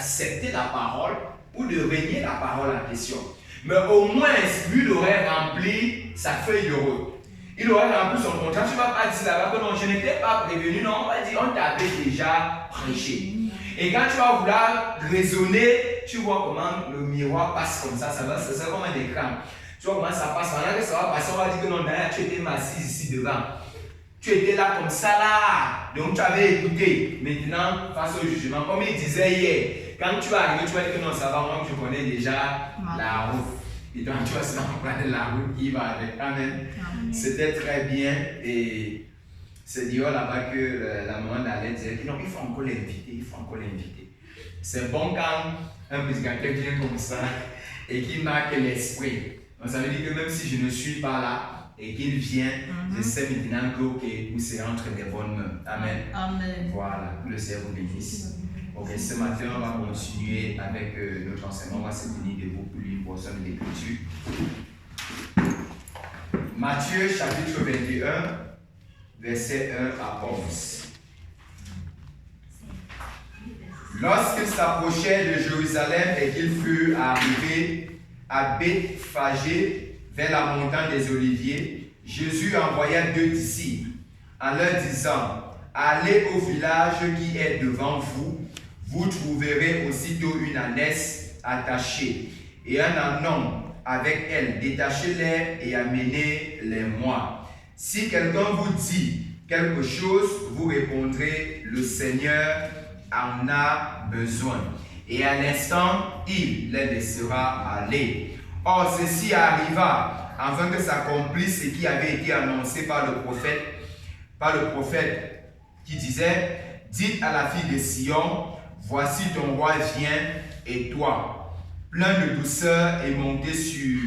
d'accepter la parole ou de renier la parole en question. Mais au moins, lui, il aurait rempli sa feuille de route. Il aurait rempli son contrat. Tu ne vas pas dire là-bas que non, je n'étais pas prévenu. Non, on va dire, on t'avait déjà prêché. Et quand tu vas vouloir raisonner, tu vois comment le miroir passe comme ça. Ça c'est comme un écran. Tu vois comment ça passe. Pendant que ça va passer, on va dire que non, Daniel, tu étais assise ici devant. Tu étais là comme ça là. Donc tu avais écouté. Maintenant, face au jugement, comme il disait hier, quand tu vas arriver, tu vas dire que non, ça va, moi je connais déjà la route. Et donc tu vas se rendre la route qui va avec. Amen. C'était très bien. Et c'est dire là-bas que la maman d'Alain disait que non, il faut encore l'inviter, il faut encore l'inviter. C'est bon quand un prédicateur vient comme ça et qu'il marque l'esprit. Donc ça veut dire que même si je ne suis pas là et qu'il vient, je sais maintenant que vous serez entre des bonnes mains. Amen. Amen. Voilà, que le Seigneur vous bénisse. Ok, ce matin, on va continuer avec notre enseignement. On va se tenir debout pour lui pour son d'écriture. Matthieu chapitre 21, verset 1 à 11. Lorsqu'il s'approchait de Jérusalem et qu'il fut arrivé à Bethphagée, vers la montagne des Oliviers, Jésus envoya 2 disciples en leur disant: allez au village qui est devant vous, vous trouverez aussitôt une ânesse attachée et un ânon avec elle. Détachez-les et amenez-les-moi. Si quelqu'un vous dit quelque chose, vous répondrez: le Seigneur en a besoin. Et à l'instant, il les laissera aller. Or, ceci arriva afin que s'accomplisse ce qui avait été annoncé par le prophète qui disait: dites à la fille de Sion, voici ton roi vient, et toi, plein de douceur, est monté sur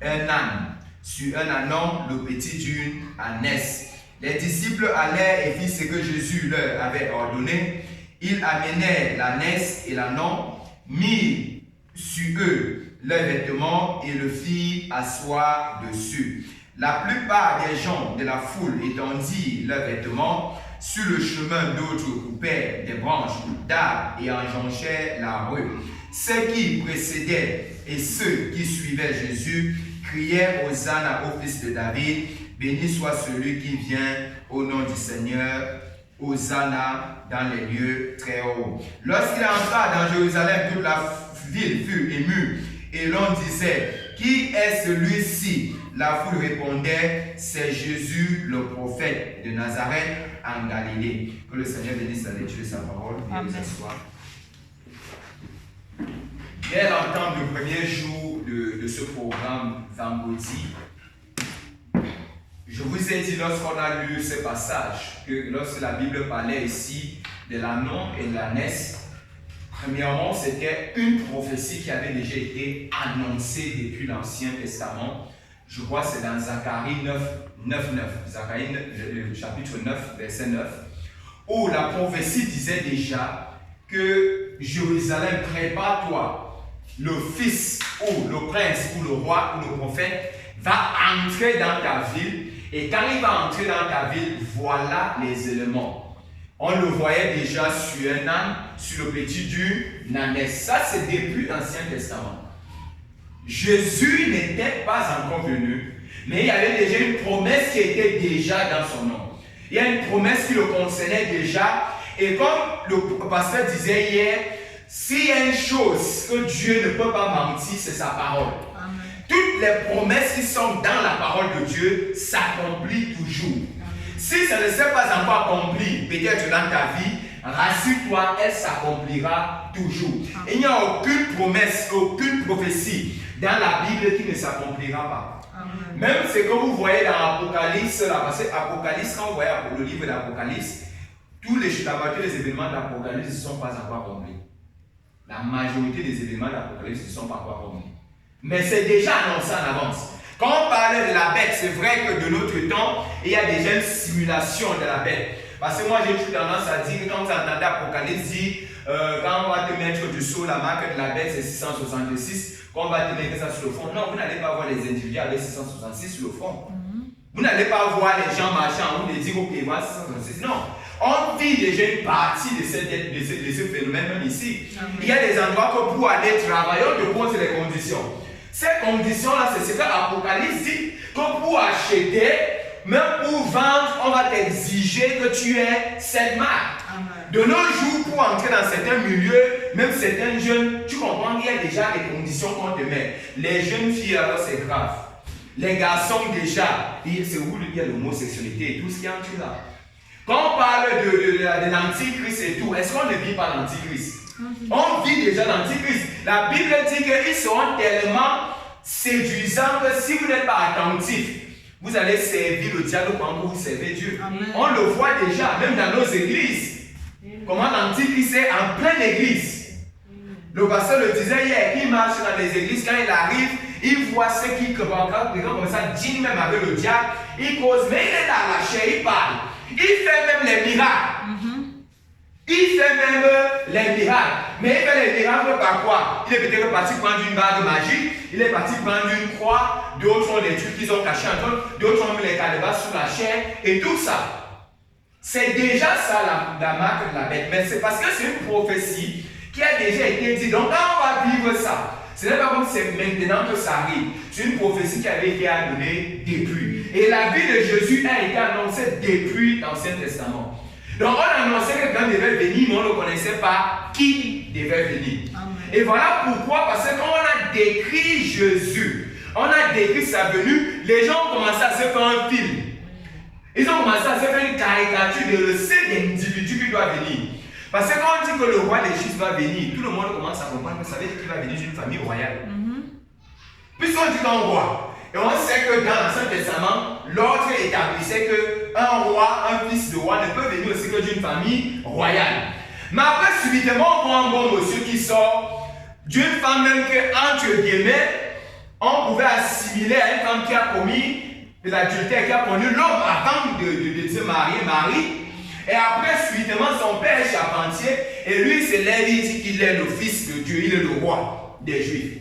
un âne, sur un ânon, le petit d'une ânesse. Les disciples allèrent et firent ce que Jésus leur avait ordonné. Ils amenèrent l'ânesse et l'ânon, mirent sur eux leurs vêtements et le firent asseoir dessus. La plupart des gens de la foule étendirent leurs vêtements sur le chemin, d'autres coupèrent des branches d'arbres et enjonchèrent la rue. Ceux qui précédaient et ceux qui suivaient Jésus crièrent Hosanna au fils de David, béni soit celui qui vient au nom du Seigneur, Hosanna dans les lieux très hauts. Lorsqu'il entra dans Jérusalem, toute la ville fut émue et l'on disait: qui est celui-ci? La foule répondait: c'est Jésus le prophète de Nazareth en Galilée. Que le Seigneur bénisse la lecture de sa parole. Amen. Dès l'entente du premier jour de ce programme vendredi, je vous ai dit lorsqu'on a lu ce passage que lorsque la Bible parlait ici de l'ânon et de l'ânesse, premièrement, c'était une prophétie qui avait déjà été annoncée depuis l'Ancien Testament. Je crois que c'est dans Zacharie 9. Zacharie chapitre 9, verset 9, où la prophétie disait déjà que Jérusalem, prépare-toi, le fils ou le prince ou le roi ou le prophète va entrer dans ta ville, et quand il va entrer dans ta ville, voilà les éléments. On le voyait déjà sur un âne, sur le petit d'une ânesse. Ça, c'est depuis l'Ancien Testament. Jésus n'était pas encore venu, mais il y avait déjà une promesse qui était déjà dans son nom. Il y a une promesse qui le concernait déjà. Et comme le pasteur disait hier, s'il y a une chose que Dieu ne peut pas mentir, c'est sa parole. Amen. Toutes les promesses qui sont dans la parole de Dieu s'accomplissent toujours. Si ça ne s'est pas encore accompli, peut-être dans ta vie, rassure-toi, elle s'accomplira toujours. Et il n'y a aucune promesse, aucune prophétie dans la Bible qui ne s'accomplira pas. Amen. Même ce que vous voyez dans l'Apocalypse, parce que Apocalypse, quand vous voyez le livre d'Apocalypse, tous les événements d'Apocalypse ne sont pas encore accomplis. La majorité des événements d'Apocalypse ne sont pas encore accomplis. Mais c'est déjà annoncé en avance. Quand on parlait de la bête, c'est vrai que de notre temps, il y a déjà une simulation de la bête. Parce que moi, j'ai toujours tendance à dire que quand vous entendez Apocalypse dire, quand on va te mettre du sceau, la marque de la bête, c'est 666, quand on va te mettre ça sur le front, non, vous n'allez pas voir les individus avec 666 sur le front. Vous n'allez pas voir les gens marchant en haut et dire, ok, moi 666. Non, On vit déjà une partie de ce phénomène même ici. Il y a des endroits que pour aller travailler, on te pose les conditions. Ces conditions-là, c'est ce que l'Apocalypse dit, que pour acheter, même pour vendre, on va t'exiger que tu aies cette marque. De nos jours, pour entrer dans certains milieux, même certains jeunes, tu comprends qu'il y a déjà des conditions qu'on te met. Les jeunes filles, alors c'est grave. Les garçons déjà, c'est où il y a l'homosexualité et tout ce qui est entre là. Quand on parle de l'antichrist et tout, est-ce qu'on ne vit pas l'antichrist? On vit déjà l'antichrist. La Bible dit qu'ils seront tellement séduisants que si vous n'êtes pas attentif, vous allez servir le diable pendant que vous servez Dieu. Amen. On le voit déjà, même dans nos églises. Comment l'antichrist est en pleine église. Le pasteur le disait hier, il marche dans les églises, quand il arrive, il voit ceux qui comme ça, dînent même avec le diable, il cause, mais il est dans la chair, il parle. Il fait même les miracles. Il fait même les miracles. Mais il fait les miracles par quoi? Il est peut-être parti prendre une bague magique, il est parti prendre une croix, d'autres ont des trucs qu'ils ont cachés en d'autres ont mis les calebasses sur la chair et tout ça. C'est déjà ça la marque de la bête. Mais c'est parce que c'est une prophétie qui a déjà été dit. Donc quand on va vivre ça, ce n'est pas comme c'est maintenant que ça arrive. C'est une prophétie qui avait été donnée depuis. Et la vie de Jésus a été annoncée depuis l'Ancien Testament. Donc on annonçait que quelqu'un devait venir, mais on ne connaissait pas qui devait venir. Amen. Et voilà pourquoi, parce que quand on a décrit Jésus, on a décrit sa venue, les gens ont commencé à se faire un film. Ils ont commencé à se faire une caricature de cet individu qui doit venir. Parce que quand on dit que le roi des Juifs va venir, tout le monde commence à comprendre que ça veut dire qu'il va venir d'une famille royale. Puisqu'on dit qu'un roi, et on sait que dans l'Ancien Testament, l'ordre établissait qu'un roi, un fils de roi ne peut venir aussi que d'une famille royale. Mais après, subitement, on voit un bon monsieur qui sort d'une femme même que, entre guillemets, on pouvait assimiler à une femme qui a commis de l'adultère, qui a connu l'homme avant de se marier, Marie. Et après, subitement, son père est charpentier, et lui se lève, il dit qu'il est le fils de Dieu, il est le roi des Juifs.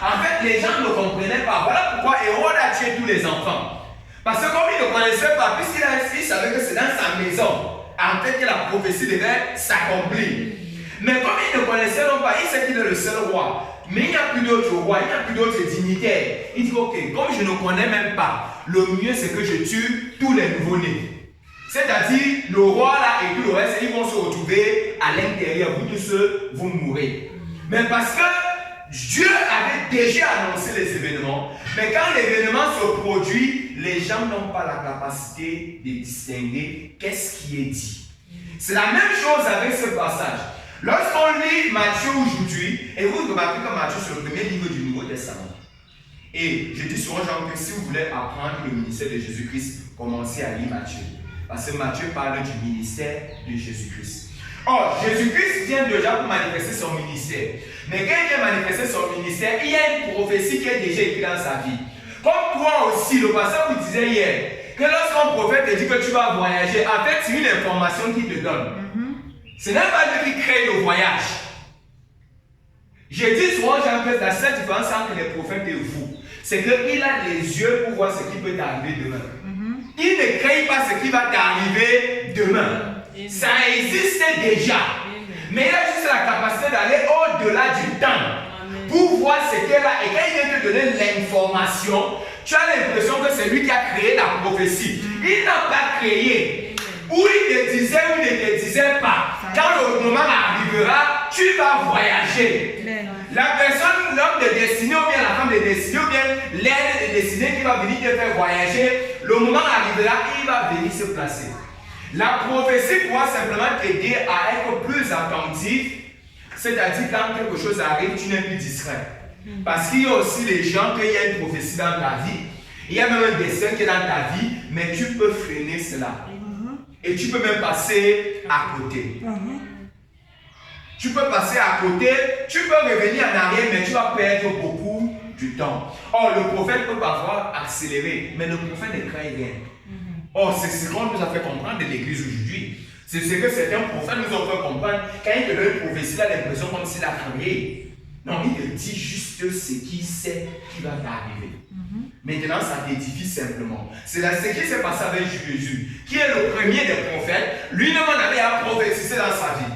En fait, les gens ne comprenaient pas. Voilà pourquoi Hérode a tué tous les enfants. Parce que comme il ne connaissait pas, puisqu'il savait que c'est dans sa maison, en fait, que la prophétie devait s'accomplir. Mais comme il ne connaissait pas, il sait qu'il est le seul roi. Mais il n'y a plus d'autres rois, il n'y a plus d'autres dignitaires. Il dit, ok, comme je ne connais même pas, le mieux c'est que je tue tous les nouveau-nés. C'est-à-dire, le roi là et tout le reste, ils vont se retrouver à l'intérieur. Vous tous, vous mourrez. Mais parce que Dieu avait déjà annoncé les événements, mais quand l'événement se produit, les gens n'ont pas la capacité de distinguer qu'est-ce qui est dit. C'est la même chose avec ce passage. Lorsqu'on lit Matthieu aujourd'hui, et vous remarquez que Matthieu c'est le premier livre du Nouveau Testament. Et je dis souvent gens que si vous voulez apprendre le ministère de Jésus-Christ, commencez à lire Matthieu. Parce que Matthieu parle du ministère de Jésus-Christ. Or, Jésus-Christ vient déjà pour manifester son ministère. Mais quand il vient manifester son ministère, il y a une prophétie qui est déjà écrite dans sa vie. Comme toi aussi, le pasteur vous disait hier, que lorsqu'un prophète te dit que tu vas voyager, en fait, c'est une information qu'il te donne. Ce n'est pas lui qui crée le voyage. Je dis souvent, Jean-Pierre, la seule différence entre les prophètes et vous, c'est qu'il a les yeux pour voir ce qui peut t'arriver demain. Il ne crée pas ce qui va t'arriver demain. Ça existe déjà. Mais il a juste la capacité d'aller au-delà du temps pour voir ce qu'elle a. Et quand il vient te donner l'information, tu as l'impression que c'est lui qui a créé la prophétie. Il n'a pas créé. Ou il te disait ou il ne te disait pas. Quand le moment arrivera, tu vas voyager. La personne, l'homme de destinée ou bien la femme de destinée ou bien l'aide de destinée qui va venir te faire voyager, le moment arrivera, il va venir se placer. La prophétie pourra simplement t'aider à être plus attentif, c'est-à-dire quand quelque chose arrive, tu n'es plus discret. Parce qu'il y a aussi les gens qu'il y a une prophétie dans ta vie, il y a même un destin qui est dans ta vie, mais tu peux freiner cela. Et tu peux même passer à côté. Tu peux passer à côté, tu peux revenir en arrière, mais tu vas perdre beaucoup du temps. Or, le prophète peut parfois accélérer, mais le prophète ne crée rien. Or, c'est ce qu'on nous a fait comprendre de l'église aujourd'hui. C'est ce que certains prophètes nous ont fait comprendre. Quand il te donne une prophétie, il a l'impression comme s'il a créé. Non, il te dit juste ce qu'il sait qui va t'arriver. Maintenant, ça t'édifie simplement. C'est ce qui s'est passé avec Jésus, qui est le premier des prophètes. Lui-même en avait à prophétiser dans sa vie.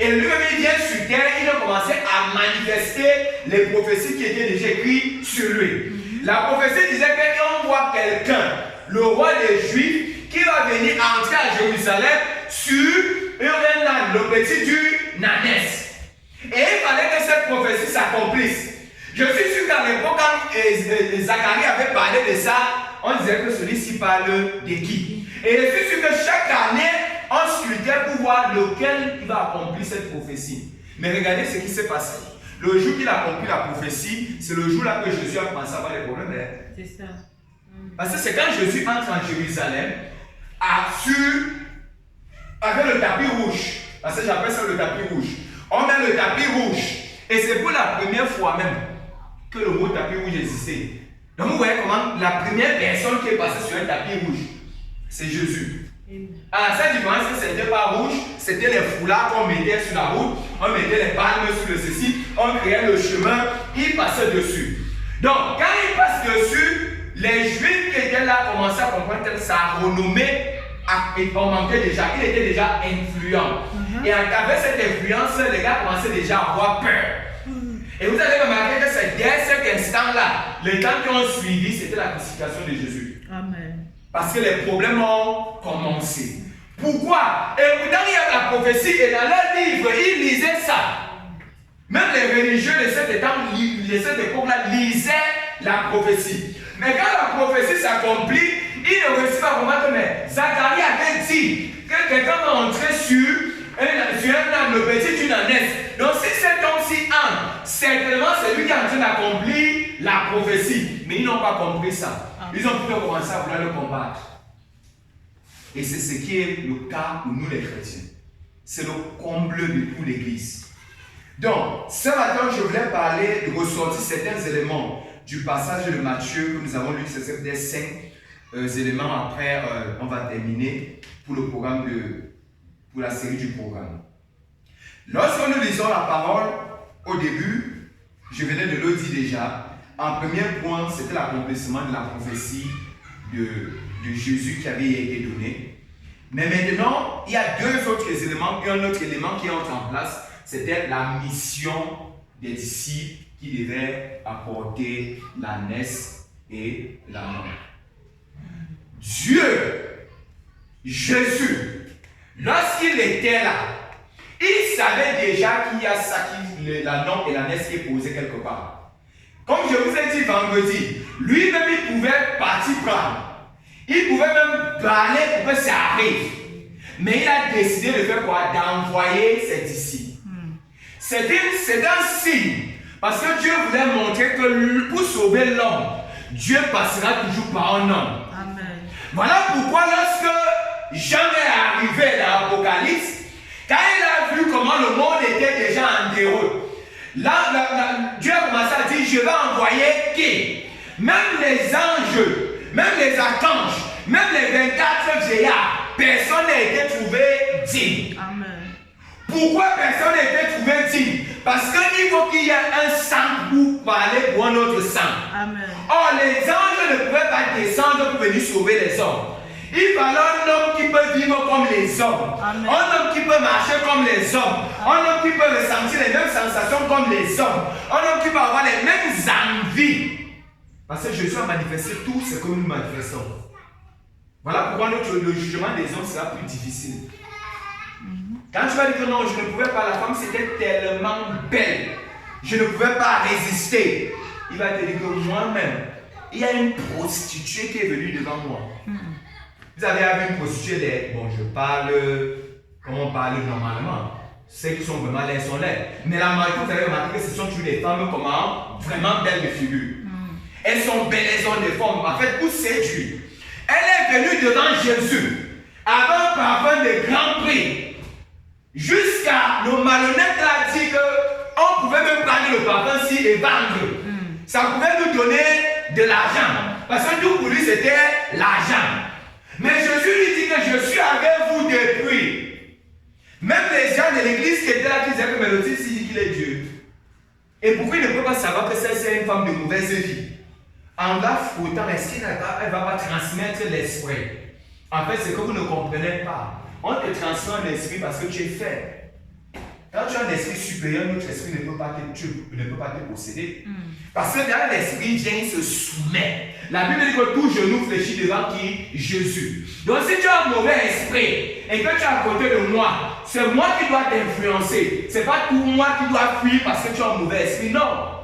Et lui-même, il vient sur terre, il a commencé à manifester les prophéties qui étaient déjà écrites sur lui. La prophétie disait qu'on voit quelqu'un, le roi des Juifs, qui va venir entrer à Jérusalem sur un âne, le petit du Nanès. Et il fallait que cette prophétie s'accomplisse. Je suis sûr qu'à l'époque, quand Zacharie avait parlé de ça, on disait que celui-ci parle de qui. Et je suis sûr que chaque année, on scrutait pour voir lequel va accomplir cette prophétie. Mais regardez ce qui s'est passé. Le jour qu'il a accompli la prophétie, c'est le jour-là que Jésus a commencé à avoir des problèmes. C'est ça. Parce que c'est quand Jésus entre en Jérusalem, avec le tapis rouge. Parce que j'appelle ça le tapis rouge. On met le tapis rouge. Et c'est pour la première fois même que le mot tapis rouge existait. Donc vous voyez comment la première personne qui est passée sur un tapis rouge, c'est Jésus. Alors cette différence, c'était pas rouge, c'était les foulards qu'on mettait sur la route, on mettait les palmes sur le ceci, on créait le chemin, il passait dessus. Donc quand il passe dessus, les Juifs qui étaient là commençaient à comprendre que sa renommée augmentait déjà, il était déjà influent. Et avec cette influence, les gars commençaient déjà à avoir peur. Et vous allez remarquer que c'est dès cet instant-là, les temps qui ont suivi, c'était la crucifixion de Jésus. Amen. Parce que les problèmes ont commencé. Pourquoi? Et pourtant, il y a la prophétie et dans leur livre, ils lisaient ça. Même les religieux de cette époque-là lisaient la prophétie. Mais quand la prophétie s'accomplit, ils ne réussissent pas à comprendre. Mais Zacharie avait dit que quelqu'un va entrer sur un âne, le petit d'une ânesse. Donc si cet homme-ci entre, certainement c'est lui qui est en train d'accomplir la prophétie. Mais ils n'ont pas compris ça. Ils ont plutôt commencé à vouloir le combattre. Et c'est ce qui est le cas pour nous les chrétiens. C'est le comble de toute l'église. Donc, ce matin, je voulais parler, de ressortir certains éléments du passage de Matthieu que nous avons lu, c'est des 5 éléments. Après, on va terminer pour le programme pour la série du programme. Lorsque nous lisons la parole, au début, je venais de le dire déjà, en premier point, c'était l'accomplissement de la prophétie de Jésus qui avait été donnée. Mais maintenant, il y a deux autres éléments, et un autre élément qui entre en place, c'était la mission des disciples qui devaient apporter la naisse et la mort. Dieu, Jésus, lorsqu'il était là, il savait déjà qu'il y a ça, la non et la naisse qui est posée quelque part. Comme je vous ai dit vendredi, lui-même il pouvait partir prendre. Il pouvait même parler pour que ça arrive. Mais il a décidé de faire quoi? D'envoyer ses disciples. C'est un signe. Parce que Dieu voulait montrer que pour sauver l'homme, Dieu passera toujours par un homme. Amen. Voilà pourquoi lorsque Jean est arrivé dans l'Apocalypse, quand il a vu comment le monde était déjà en déroute, là, Dieu a commencé à dire, je vais envoyer qui? Même les anges, même les archanges, même les 24 vieillards, personne n'a été trouvé digne. Amen. Pourquoi personne n'a été trouvé digne? Parce qu'il faut qu'il y ait un sang pour parler pour un autre sang. Amen. Or, les anges ne pouvaient pas descendre pour venir sauver les hommes. Il fallait un homme qui peut vivre comme les hommes. Amen. Un homme qui peut marcher comme les hommes. Un homme qui peut ressentir les mêmes sensations comme les hommes. Un homme qui peut avoir les mêmes envies. Parce que Jésus a manifesté tout ce que nous manifestons. Voilà pourquoi le jugement des hommes sera plus difficile. Quand tu vas dire que non, je ne pouvais pas, la femme c'était tellement belle. Je ne pouvais pas résister. Il va te dire que moi-même, il y a une prostituée qui est venue devant moi. Vous avez vu une prostituée, bon, je parle comme on parle normalement. Ceux qui sont vraiment laids sont laids. Mais la majorité, vous avez remarqué que ce sont toujours des femmes comment vraiment belles de figure. Elles sont belles, elles ont des formes. En fait, pour séduire. Elle est venue devant Jésus avec un parfum de grand prix. Jusqu'à le malhonnête a dit qu'on pouvait même prendre le parfum-ci et vendre. Ça pouvait nous donner de l'argent. Parce que tout pour lui, c'était l'argent. Mais Jésus lui dit que je suis avec vous depuis. Même les gens de l'église qui étaient là, qui disaient que mais le type dit qu'il est Dieu. Et pourquoi il ne peut pas savoir que c'est une femme de mauvaise vie? En la frottant, est-ce qu'elle ne va pas transmettre l'esprit? En fait, c'est que vous ne comprenez pas. On te transmet l'esprit parce que tu es faible. Quand tu as un esprit supérieur, notre esprit ne peut pas te posséder. Parce que dans l'esprit vient, il se soumet. La Bible dit que tout genou fléchit devant qui? Jésus. Donc si tu as un mauvais esprit et que tu es à côté de moi, c'est moi qui dois t'influencer. Ce n'est pas tout moi qui dois fuir parce que tu as un mauvais esprit. Non.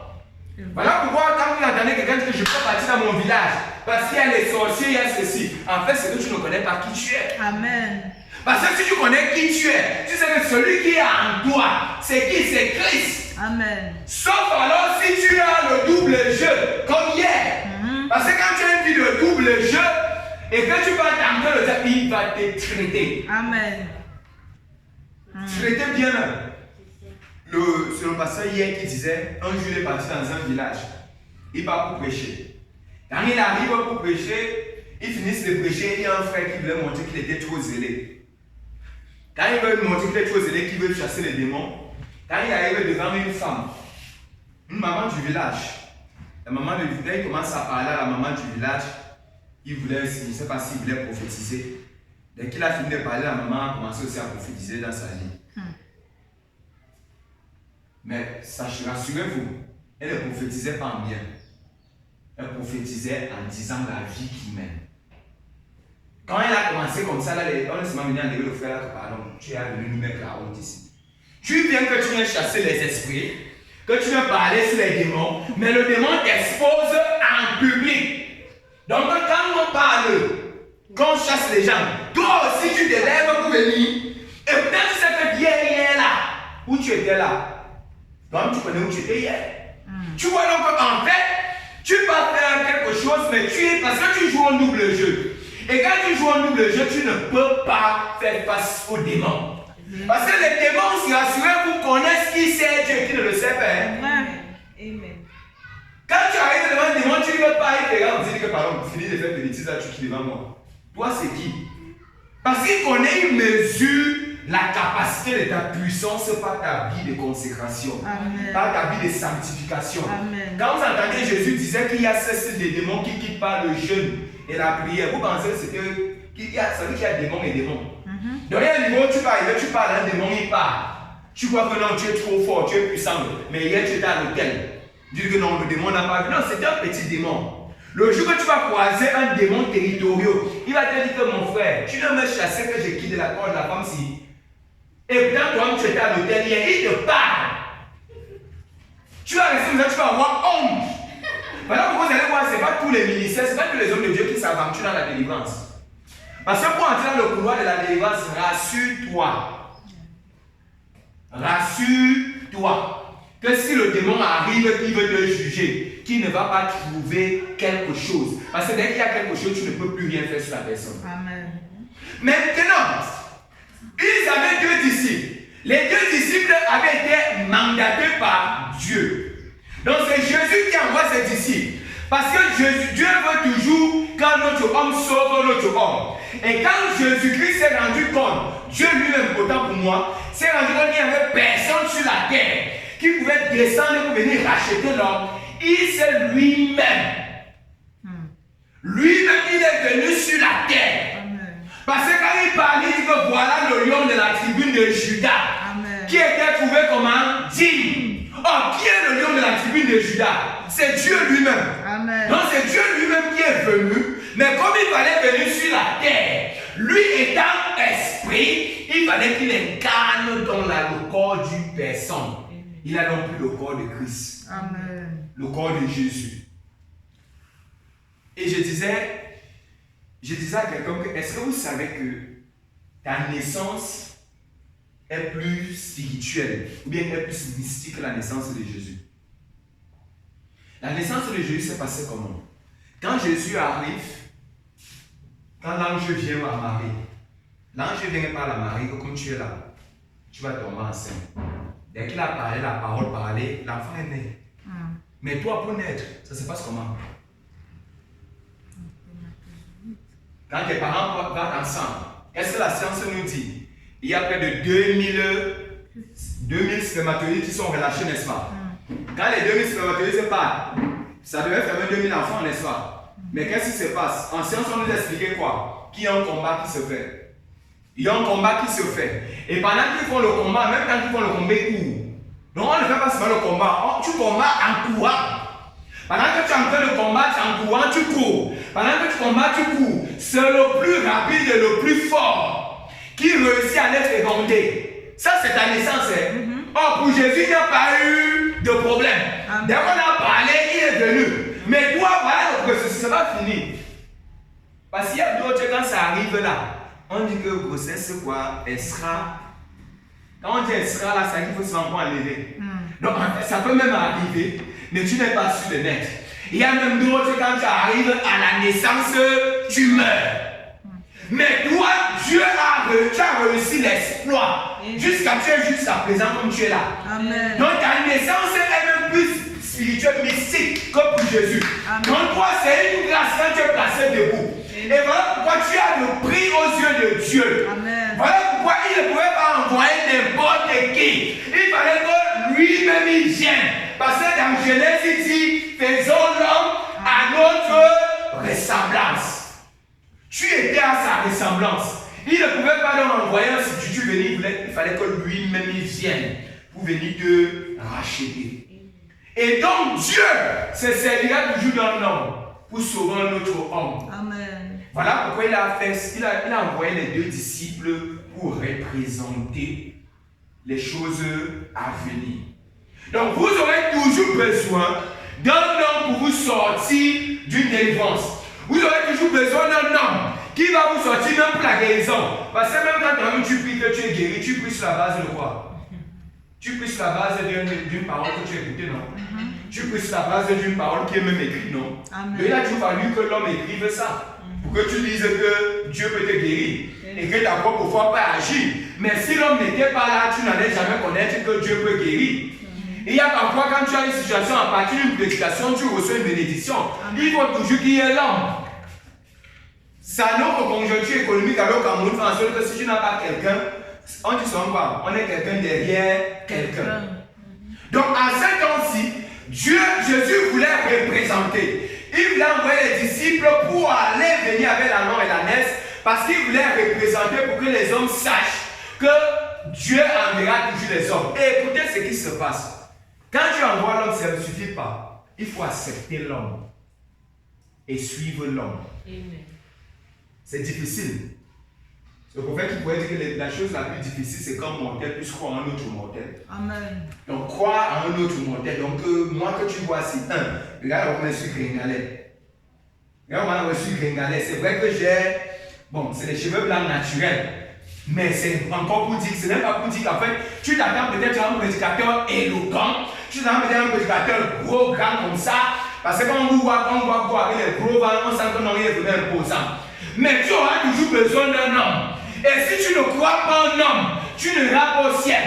Voilà pourquoi quand vous entendez quelqu'un dire que je peux partir dans mon village parce qu'il y a les sorciers, il y a ceci. En fait, c'est que tu ne connais pas qui tu es. Amen. Parce que si tu connais qui tu es, tu sais que celui qui est en toi, c'est qui? C'est Christ. Amen. Sauf alors si tu as le double jeu, comme hier. Parce que quand tu as une vie de double jeu, et que tu vas tenter le diable, il va te traiter. Amen. Traiter bien. C'est le pasteur hier qui disait, un jour il est parti dans un village. Il part pour prêcher. Quand il arrive pour prêcher, il finit de prêcher, il y a un frère qui voulait montrer qu'il était trop zélé. Quand il veut montrer qu'il est trop zélé, qu'il veut chasser les démons, quand il arrive devant une femme, une maman du village, la maman du village, il commence à parler à la maman du village, il voulait, je ne sais pas s'il voulait prophétiser. Dès qu'il a fini de parler, la maman a commencé aussi à prophétiser dans sa vie. Mais rassurez-vous, elle ne prophétisait pas en bien. Elle prophétisait en disant la vie qu'il mène. Quand elle a commencé comme ça, là, on est seulement venu enlever le frère, pardon, tu es venu nous mettre la honte ici. Tu viens que tu viens chasser les esprits, que tu viens parler sur les démons, mais le démon t'expose en public. Donc quand on parle, quand on chasse les gens, toi aussi tu te lèves pour venir, et peut-être tu sais que hier là, où tu étais là, toi tu connais où tu étais hier. Tu vois donc en fait, tu vas faire quelque chose, mais tu es parce que tu joues en double jeu. Et quand tu joues en double jeu, tu ne peux pas faire face aux démons. Parce que les démons, si rassurez-vous, connaissent qui c'est Dieu et qui ne le sait pas. Amen. Quand tu arrives devant un démon, tu ne veux pas être regarde, tu dis que pardon, finis de faire des bêtises là, tu quittes devant moi. Toi, c'est qui? Parce qu'il connaît, il mesure la capacité de ta puissance par ta vie de consécration, Amen. Par ta vie de sanctification. Amen. Quand vous entendez Jésus disait qu'il y a ce style de démons qui quittent par le jeûne et la prière, vous pensez qu'il y a démons et démons. Donc il y a un niveau où tu vas arriver, tu parles à un démon, il part. Tu crois que non, tu es trop fort, tu es puissant. Mais hier tu étais à l'hôtel. Tu dis que non, le démon n'a pas vu. Non, c'était un petit démon. Le jour que tu vas croiser un démon territorial, il va te dire que mon frère, tu viens me chasser que j'ai quitté la corde de la femme si. Et puis toi, tu étais à l'hôtel hier, il te parle. Tu vas rester là, tu vas avoir honte. Maintenant, vous allez voir, ce n'est pas tous les ministères, ce n'est pas tous les hommes de Dieu qui s'aventurent dans la délivrance. Parce que pour entrer dans le couloir de la délivrance, rassure-toi. Rassure-toi. Que si le démon arrive qui veut te juger, qu'il ne va pas trouver quelque chose. Parce que dès qu'il y a quelque chose, tu ne peux plus rien faire sur la personne. Amen. Maintenant, ils avaient deux disciples. Les deux disciples avaient été mandatés par Dieu. Donc c'est Jésus qui envoie ses disciples. Parce que Dieu veut toujours qu'un autre homme sauve l'autre homme. Et quand Jésus-Christ s'est rendu compte, Dieu lui-même, autant pour moi, s'est rendu compte qu'il n'y avait personne sur la terre qui pouvait descendre pour venir racheter l'homme, il s'est lui-même. Lui-même, il est venu sur la terre. Amen. Parce que quand il parlait, il dit que voilà le lion de la tribu de Juda. Amen. Qui était trouvé comment? Digne. Oh, qui est le lion de la tribu de Juda? C'est Dieu lui-même. Amen. Donc c'est Dieu lui-même qui est venu. Mais comme il fallait venir sur la terre, lui étant esprit, il fallait qu'il incarne dans le corps d'une personne. Il a donc pris le corps de Christ. Amen. Le corps de Jésus. Et je disais à quelqu'un que est-ce que vous savez que ta naissance est plus spirituelle ou bien est plus mystique que la naissance de Jésus? La naissance de Jésus s'est passée comment? Quand Jésus arrive, quand l'ange vient à Marie, l'ange vient par la Marie que comme tu es là, tu vas tomber enceinte. Dès qu'il a parlé, la parole parlait, l'enfant est né. Mais toi, pour naître, ça se passe comment? Quand tes parents vont ensemble, qu'est-ce que la science nous dit? Il y a près de 2000 spermatozoïdes qui sont relâchés, n'est-ce pas? Quand les 2000 spermatozoïdes partent, ça devait faire 2000 enfants, n'est-ce pas? Mais qu'est-ce qui se passe? En science, on nous a expliqué quoi? Qu'il y a un combat qui se fait. Il y a un combat qui se fait. Et pendant qu'ils font le combat, même quand ils font le combat, ils courent. Donc on ne fait pas seulement le combat, tu combats en courant. Pendant que tu es en train de combattre en courant, tu cours. Pendant que tu combats, tu cours. C'est le plus rapide et le plus fort qui réussit à être fécondé. Ça, c'est ta naissance. Or, pour Jésus, il n'y a pas eu de problème. Dès qu'on a parlé, il est venu. Mais toi, voilà le processus, ça va finir. Parce qu'il y a d'autres, quand ça arrive là, on dit que le grossesse, c'est quoi? Elle sera. Quand on dit elle sera là, ça dit qu'il faut se encore enlever. Donc, ça peut même arriver, mais tu n'es pas sûr de naître. Il y a même d'autres, quand tu arrives à la naissance, tu meurs. Mais toi, Dieu tu as réussi l'exploit. Jusqu'à présent, comme tu es là. Amen. Donc, ta naissance est même plus spirituelle, mystique que pour Jésus. Amen. Donc, toi, c'est une grâce quand tu es placé debout. Et voilà pourquoi tu as le prix aux yeux de Dieu. Amen. Voilà pourquoi il ne pouvait pas envoyer n'importe qui. Il fallait que lui-même il vienne. Parce que dans Genèse, il dit, faisons l'homme à notre ressemblance. Tu étais à sa ressemblance. Il ne pouvait pas l'envoyer un substitut venir. Il fallait que lui-même il vienne pour venir te racheter. Et donc Dieu se servira toujours d'un homme pour sauver un autre homme. Amen. Voilà pourquoi il a envoyé les deux disciples pour représenter les choses à venir. Donc vous aurez toujours besoin d'un homme pour vous sortir d'une délivrance. Vous aurez toujours besoin d'un homme qui va vous sortir même pour la guérison. Parce que même quand tu pries que tu es guéri, tu pries sur la base de quoi? Tu pries sur la base d'une parole que tu as écoutée, non? Tu pries sur la base d'une parole qui est même écrite, non? Amen. Il a toujours fallu que l'homme écrive ça. Pour que tu dises que Dieu peut te guérir. Et que ta propre foi peut agir. Mais si l'homme n'était pas là, tu n'allais jamais connaître que Dieu peut guérir. Il y a parfois, quand tu as une situation à partir d'une prédication, tu reçois une bénédiction. Amen. Il faut toujours qu'il y ait l'homme. Ça, notre conjoncture économique avec le Cameroun fait en sorte que si tu n'as pas quelqu'un, on dit souvent quoi? On est quelqu'un derrière quelqu'un. Donc, à ce temps-ci, Jésus voulait représenter. Il voulait envoyer les disciples pour aller venir avec la norme et la naisse, parce qu'il voulait représenter pour que les hommes sachent que Dieu enverra toujours les hommes. Et écoutez ce qui se passe. Quand tu envoies l'homme, ça ne suffit pas. Il faut accepter l'homme et suivre l'homme. C'est difficile. Le prophète qui pourrait dire que la chose la plus difficile, c'est quand mortel puisse croire en un autre mortel. Amen. Donc, croire en un autre mortel. Donc, moi que tu vois, c'est un. Regarde, on est sur Gringalet. Regarde, on est sur Gringalet. C'est vrai que j'ai. Bon, c'est des cheveux blancs naturels. Mais c'est encore pour dire, ce n'est pas pour dire qu'en fait, tu t'attends peut-être à un prédicateur éloquent. Tu t'attends peut-être à un prédicateur gros, grand comme ça. Parce que quand on voit avec les gros ballons, on sent que non, il est vraiment imposant. Mais tu auras toujours besoin d'un homme. Et si tu ne crois pas en homme, tu ne iras pas au ciel.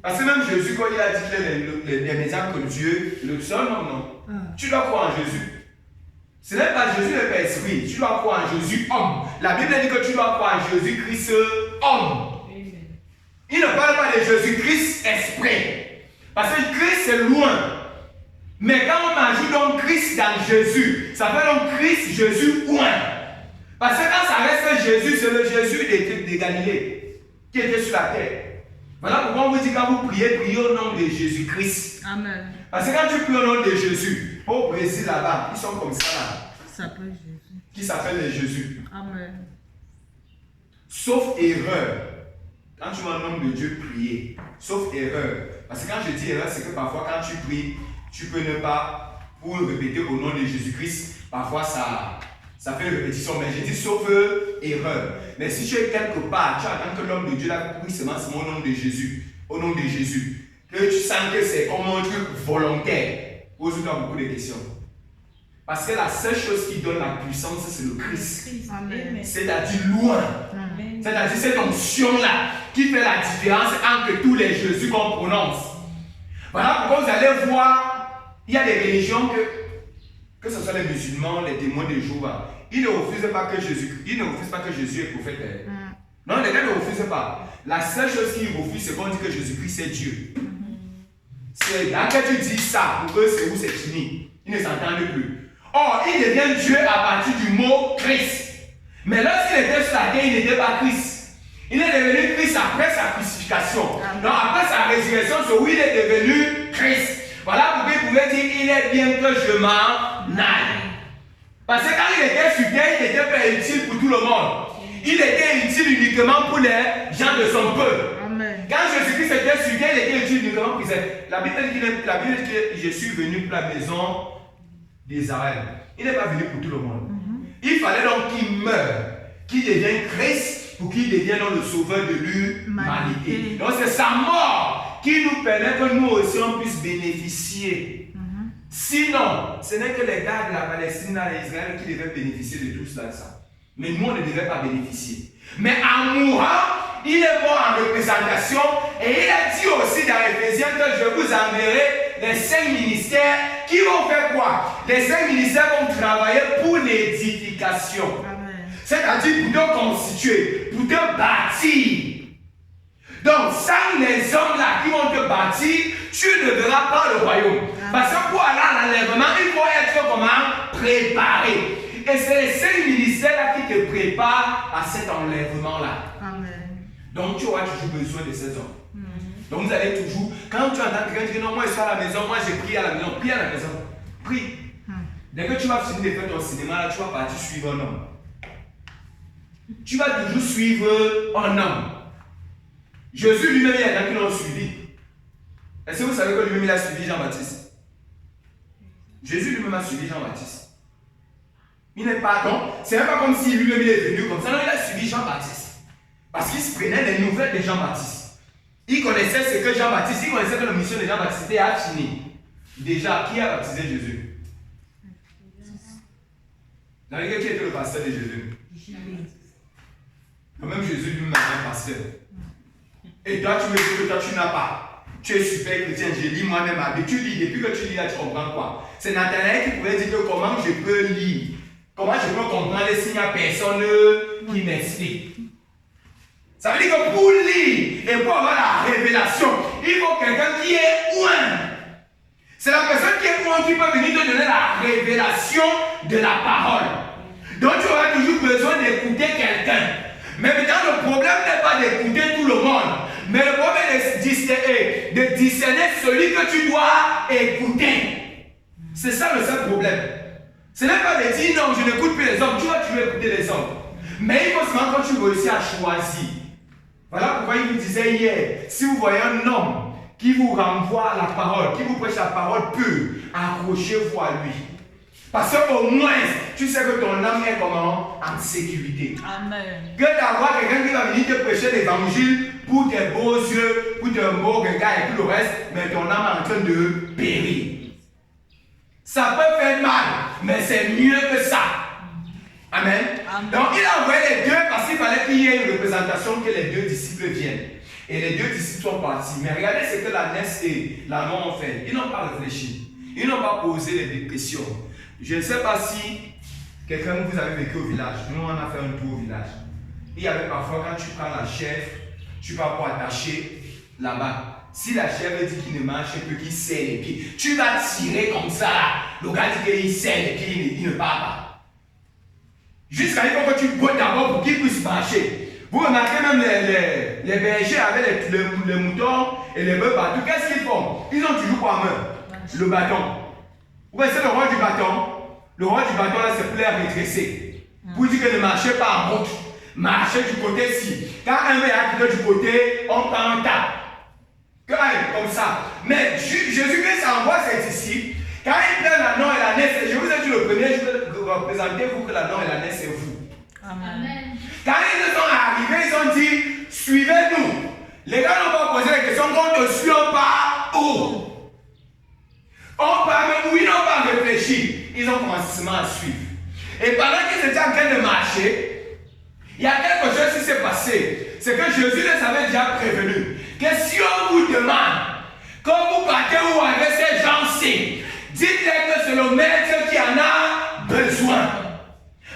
Parce que même Jésus, quand il a dit que les miracles de Dieu, le seul homme, non. Tu dois croire en Jésus. Ce n'est pas Jésus le Père Esprit. Tu dois croire en Jésus, homme. La Bible dit que tu dois croire en Jésus-Christ, homme. Il ne parle pas de Jésus-Christ, esprit. Parce que Christ, c'est loin. Mais quand on ajoute donc Christ dans Jésus, ça fait donc Christ, Jésus, loin. Parce que quand ça reste Jésus, c'est le Jésus de Galilée qui était sur la terre. Voilà pourquoi on vous dit quand vous priez, priez au nom de Jésus-Christ. Amen. Parce que quand tu pries au nom de Jésus, au Brésil là-bas, ils sont comme ça là. Qui s'appelle les Jésus. Amen. Sauf erreur. Quand tu vois le nom de Dieu prier, sauf erreur. Parce que quand je dis erreur, c'est que parfois quand tu pries, tu peux ne pas, pour répéter au nom de Jésus-Christ, parfois ça fait une répétition, mais je dis sauf erreur. Mais si tu es quelque part, tu attends que l'homme de Dieu là prie seulement au nom de Jésus, au nom de Jésus, que tu sens que c'est comme un truc volontaire, pose-toi beaucoup de questions. Parce que la seule chose qui donne la puissance, c'est le Christ. C'est-à-dire loin. C'est-à-dire cette onction-là qui fait la différence entre tous les Jésus qu'on prononce. Voilà pourquoi vous allez voir, il y a des religions que ce soit les musulmans, les témoins de Jéhovah, ils ne refusent pas que Jésus est prophète. Non, les gars ne refusent pas. La seule chose qu'ils refusent, c'est qu'on dit que Jésus-Christ est Dieu. C'est là que tu dis ça, pour eux, c'est où c'est fini. Ils ne s'entendent plus. Or, il devient Dieu à partir du mot Christ. Mais lorsqu'il était sur la terre, il n'était pas Christ. Il est devenu Christ après sa crucifixion. Donc, après sa résurrection, c'est où il est devenu Christ. Voilà pourquoi il pouvait dire, il est bien que je m'en aille. Parce que quand il était sur terre, il n'était pas utile pour tout le monde. Il était utile uniquement pour les gens de son peuple. Amen. Quand Jésus-Christ était sur terre, il était utile uniquement pour les... La Bible dit que je suis venu pour la maison d'Israël. Il n'est pas venu pour tout le monde. Il fallait donc qu'il meure, qu'il devienne Christ pour qu'il devienne le sauveur de l'humanité. Donc c'est sa mort qui nous permet que nous aussi on puisse bénéficier. Sinon, ce n'est que les gars de la Palestine et d'Israël qui devaient bénéficier de tout cela. Mais nous, on ne devait pas bénéficier. Mais en mourant, il est mort en représentation et il a dit aussi dans Éphésiens que je vous enverrai les 5 ministères qui vont faire quoi? Les 5 ministères vont travailler pour l'édification. C'est-à-dire pour te constituer, pour te bâtir. Donc, sans les hommes-là qui vont te bâtir, tu ne verras pas le royaume. Parce que pour aller à l'enlèvement, il faut être comment? Préparé. Et c'est les 5 ministères-là qui te préparent à cet enlèvement-là. Donc, tu auras toujours besoin de ces hommes. Donc, vous allez toujours, quand tu entends quelqu'un dire non, moi je suis à la maison, moi j'ai prié à la maison, prie à la maison. Prie. Dès que tu vas finir de faire ton cinéma, là, tu vas partir suivre un homme. Tu vas toujours suivre un homme. Jésus lui-même, il y a des gens qui l'ont suivi. Est-ce que vous savez que lui-même, il a suivi Jean-Baptiste? Jésus lui-même a suivi Jean-Baptiste. Il n'est pas donc, c'est même pas comme si lui-même il est venu comme ça. Non, il a suivi Jean-Baptiste. Parce qu'il se prenait des nouvelles de Jean-Baptiste. Il connaissait ce que Jean-Baptiste, il connaissait que la mission de Jean-Baptiste était à finir. Déjà, qui a baptisé Jésus? Dans les gars, qui était le pasteur de Jésus? Même Jésus lui-même est un pasteur. Et toi, tu me dis que toi, tu n'as pas. Tu es super chrétien, je lis moi-même. Tu lis, depuis que tu lis là, tu comprends quoi? C'est Nathanaël qui pouvait dire que comment je peux lire? Comment je peux comprendre s'il n'y a personne qui m'explique? Ça veut dire que pour lire et pour avoir la révélation, il faut quelqu'un qui est loin. C'est la personne qui est loin qui peut venir te donner la révélation de la parole. Donc tu auras toujours besoin d'écouter quelqu'un. Mais maintenant le problème n'est pas d'écouter tout le monde. Mais le problème est de discerner celui que tu dois écouter. C'est ça le seul problème. Ce n'est pas de dire non, je n'écoute plus les hommes. Tu veux écouter les hommes. Mais il faut seulement quand tu réussis à choisir. Voilà pourquoi il vous disait hier, si vous voyez un homme qui vous renvoie à la parole, qui vous prêche la parole pure, accrochez-vous à lui. Parce qu'au moins, tu sais que ton âme est comment? En sécurité. Amen. Que d'avoir quelqu'un qui va venir te prêcher l'évangile pour tes beaux yeux, pour tes beaux regards et tout le reste, mais ton âme est en train de périr. Ça peut faire mal, mais c'est mieux que ça. Amen. Amen. Donc il a envoyé les deux parce qu'il fallait qu'il y ait une représentation que les deux disciples viennent. Et les deux disciples sont partis. Mais regardez ce que la Ness et la non ont fait. Ils n'ont pas réfléchi. Ils n'ont pas posé des questions. Je ne sais pas si quelqu'un vous avez vécu au village. Nous, on a fait un tour au village. Il y avait parfois, quand tu prends la chèvre, tu vas pour attacher là-bas. Si la chèvre dit qu'il ne marche plus, qu'il serre les pieds, tu vas tirer comme ça. Le gars dit qu'il serre les pieds, il ne part pas. Jusqu'à il faut que tu bottes d'abord pour qu'il puisse marcher. Vous remarquez même les bergers avec les moutons et les bœufs partout. Qu'est-ce qu'ils font? Ils ont toujours quoi en main? Le bâton. Vous voyez, c'est le roi du bâton. Le roi du bâton, là, c'est pour les redresser. Pour dire que ne marchez pas en route. Marchez du côté-ci. Quand un veut être du côté, on prend un tas. Comme ça. Mais Jésus-Christ envoie ses disciples. Quand ils prennent la non et la naisse, je vous ai dit le premier, je vais représenter vous que la non et la naisse, c'est vous. Amen. Quand ils sont arrivés, ils ont dit, suivez-nous. Les gars n'ont pas posé la question, on te suit, on part où? On part même où ils n'ont pas réfléchi. Ils ont commencé à suivre. Et pendant qu'ils étaient en train de marcher, il y a quelque chose qui s'est passé. C'est que Jésus les avait déjà prévenus. Que si on vous demande, quand vous partez où avec ces gens-ci, dites-leur que c'est le maître qui en a besoin.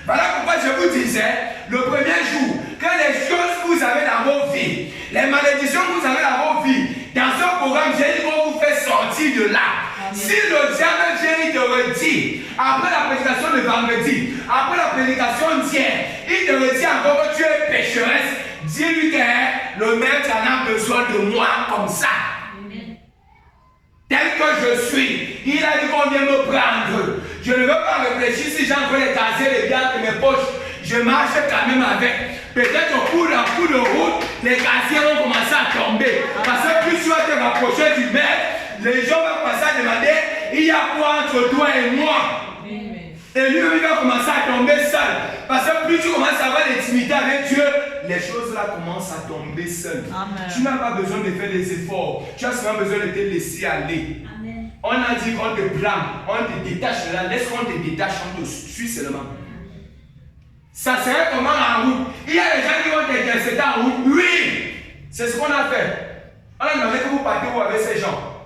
Voilà pourquoi je vous disais, le premier jour, que les choses que vous avez dans vos vies, les malédictions que vous avez dans vos vies, dans ce programme, j'ai dit qu'on vous fait sortir. sortir de là. Si le diable vient, il te redit, après la prédication de vendredi, après la prédication d'hier, il te redit encore que tu es pécheresse, dis-lui que le maître en a besoin de moi comme ça. Tel que je suis, il a dit qu'on vient me prendre. Je ne veux pas réfléchir si j'ai encore les casiers, les biens de mes poches. Je marche quand même avec. Peut-être au coup de route, les casiers vont commencer à tomber. Parce que plus tu vas te rapprocher du maître, les gens vont passer à demander, il y a quoi entre toi et moi? Et lui, il va commencer à tomber seul. Parce que plus tu commences à avoir l'intimité avec Dieu, les choses là commencent à tomber seules. Tu n'as pas besoin de faire des efforts. Tu as seulement besoin de te laisser aller. Amen. On a dit qu'on te blâme, on te détache de là. Laisse qu'on te détache, on te suit seulement. Ça serait comment en route? Il y a des gens qui vont t'intercepter en route. Oui, c'est ce qu'on a fait. On a demandé que vous partez où avec ces gens.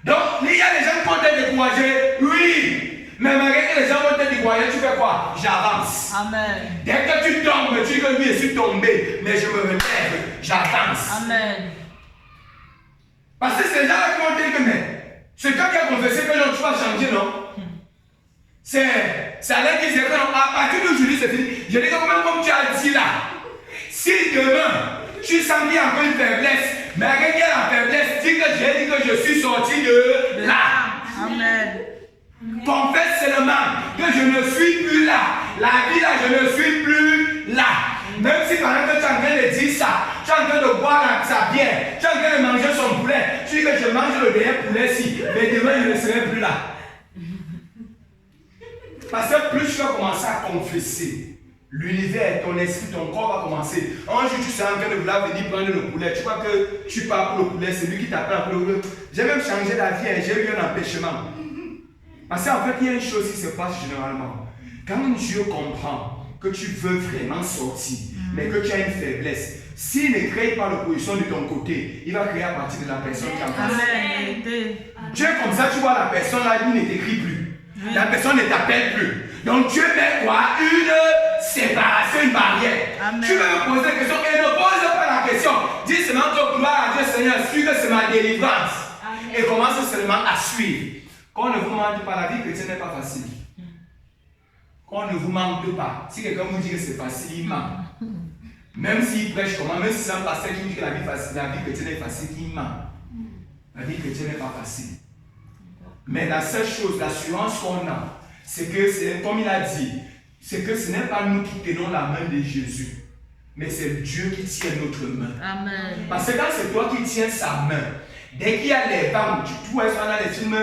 Donc, il y a des gens qui vont te décourager. Oui. Mais malgré que les gens vont te décourager, tu fais quoi? J'avance. Amen. Dès que tu tombes, tu dis que oui, je suis tombé, mais je me relève, j'avance. Amen. Parce que c'est les gens qui vont dire que mais c'est toi qui as confessé que non, tu vas changer, non? C'est Alain qui disait que non, à partir d'aujourd'hui, c'est fini. Je dis que comme tu as dit là, si demain, tu sens qu'il y a encore une faiblesse, mais malgré qu'il y a la faiblesse, dis que j'ai dit que je suis sorti de là. Amen. Confesse seulement que je ne suis plus là. La vie là, je ne suis plus là. Même si pendant que tu es en train de dire ça, tu es en train de boire sa bière, tu es en train de manger son poulet, tu dis que je mange le dernier poulet-ci, mais demain je ne serai plus là. Parce que plus tu vas commencer à confesser, l'univers, ton esprit, ton corps va commencer. Un jour tu seras en train de vouloir venir prendre le poulet, tu crois que tu pars pour le poulet, c'est lui qui t'appelle pour le poulet. J'ai même changé d'avis, j'ai eu un empêchement. Parce qu'en fait, il y a une chose qui se passe généralement. Quand Dieu comprend que tu veux vraiment sortir, mais que tu as une faiblesse, s'il ne crée pas l'opposition de ton côté, il va créer à partir de la personne qui en face. Dieu comme ça, tu vois la personne là, il ne t'écrit plus. La personne ne t'appelle plus. Donc Dieu met quoi? Une séparation, une barrière. Amen. Tu veux me poser la question et ne pose pas la question. Dis seulement que gloire à Dieu Seigneur, suis que c'est ma délivrance. Amen. Et commence seulement à suivre. Qu'on ne vous mente pas, la vie chrétienne n'est pas facile. Qu'on ne vous mente pas. Si quelqu'un vous dit que c'est facile, il ment. Même s'il prêche comment, même si c'est un pasteur qui dit que la vie chrétienne est facile, il ment. La vie chrétienne n'est pas facile. Mais la seule chose, l'assurance qu'on a, c'est que, comme il a dit, c'est que ce n'est pas nous qui tenons la main de Jésus, mais c'est Dieu qui tient notre main. Amen. Parce que quand c'est toi qui tiens sa main, dès qu'il y a les bancs, tu vois, dans les films,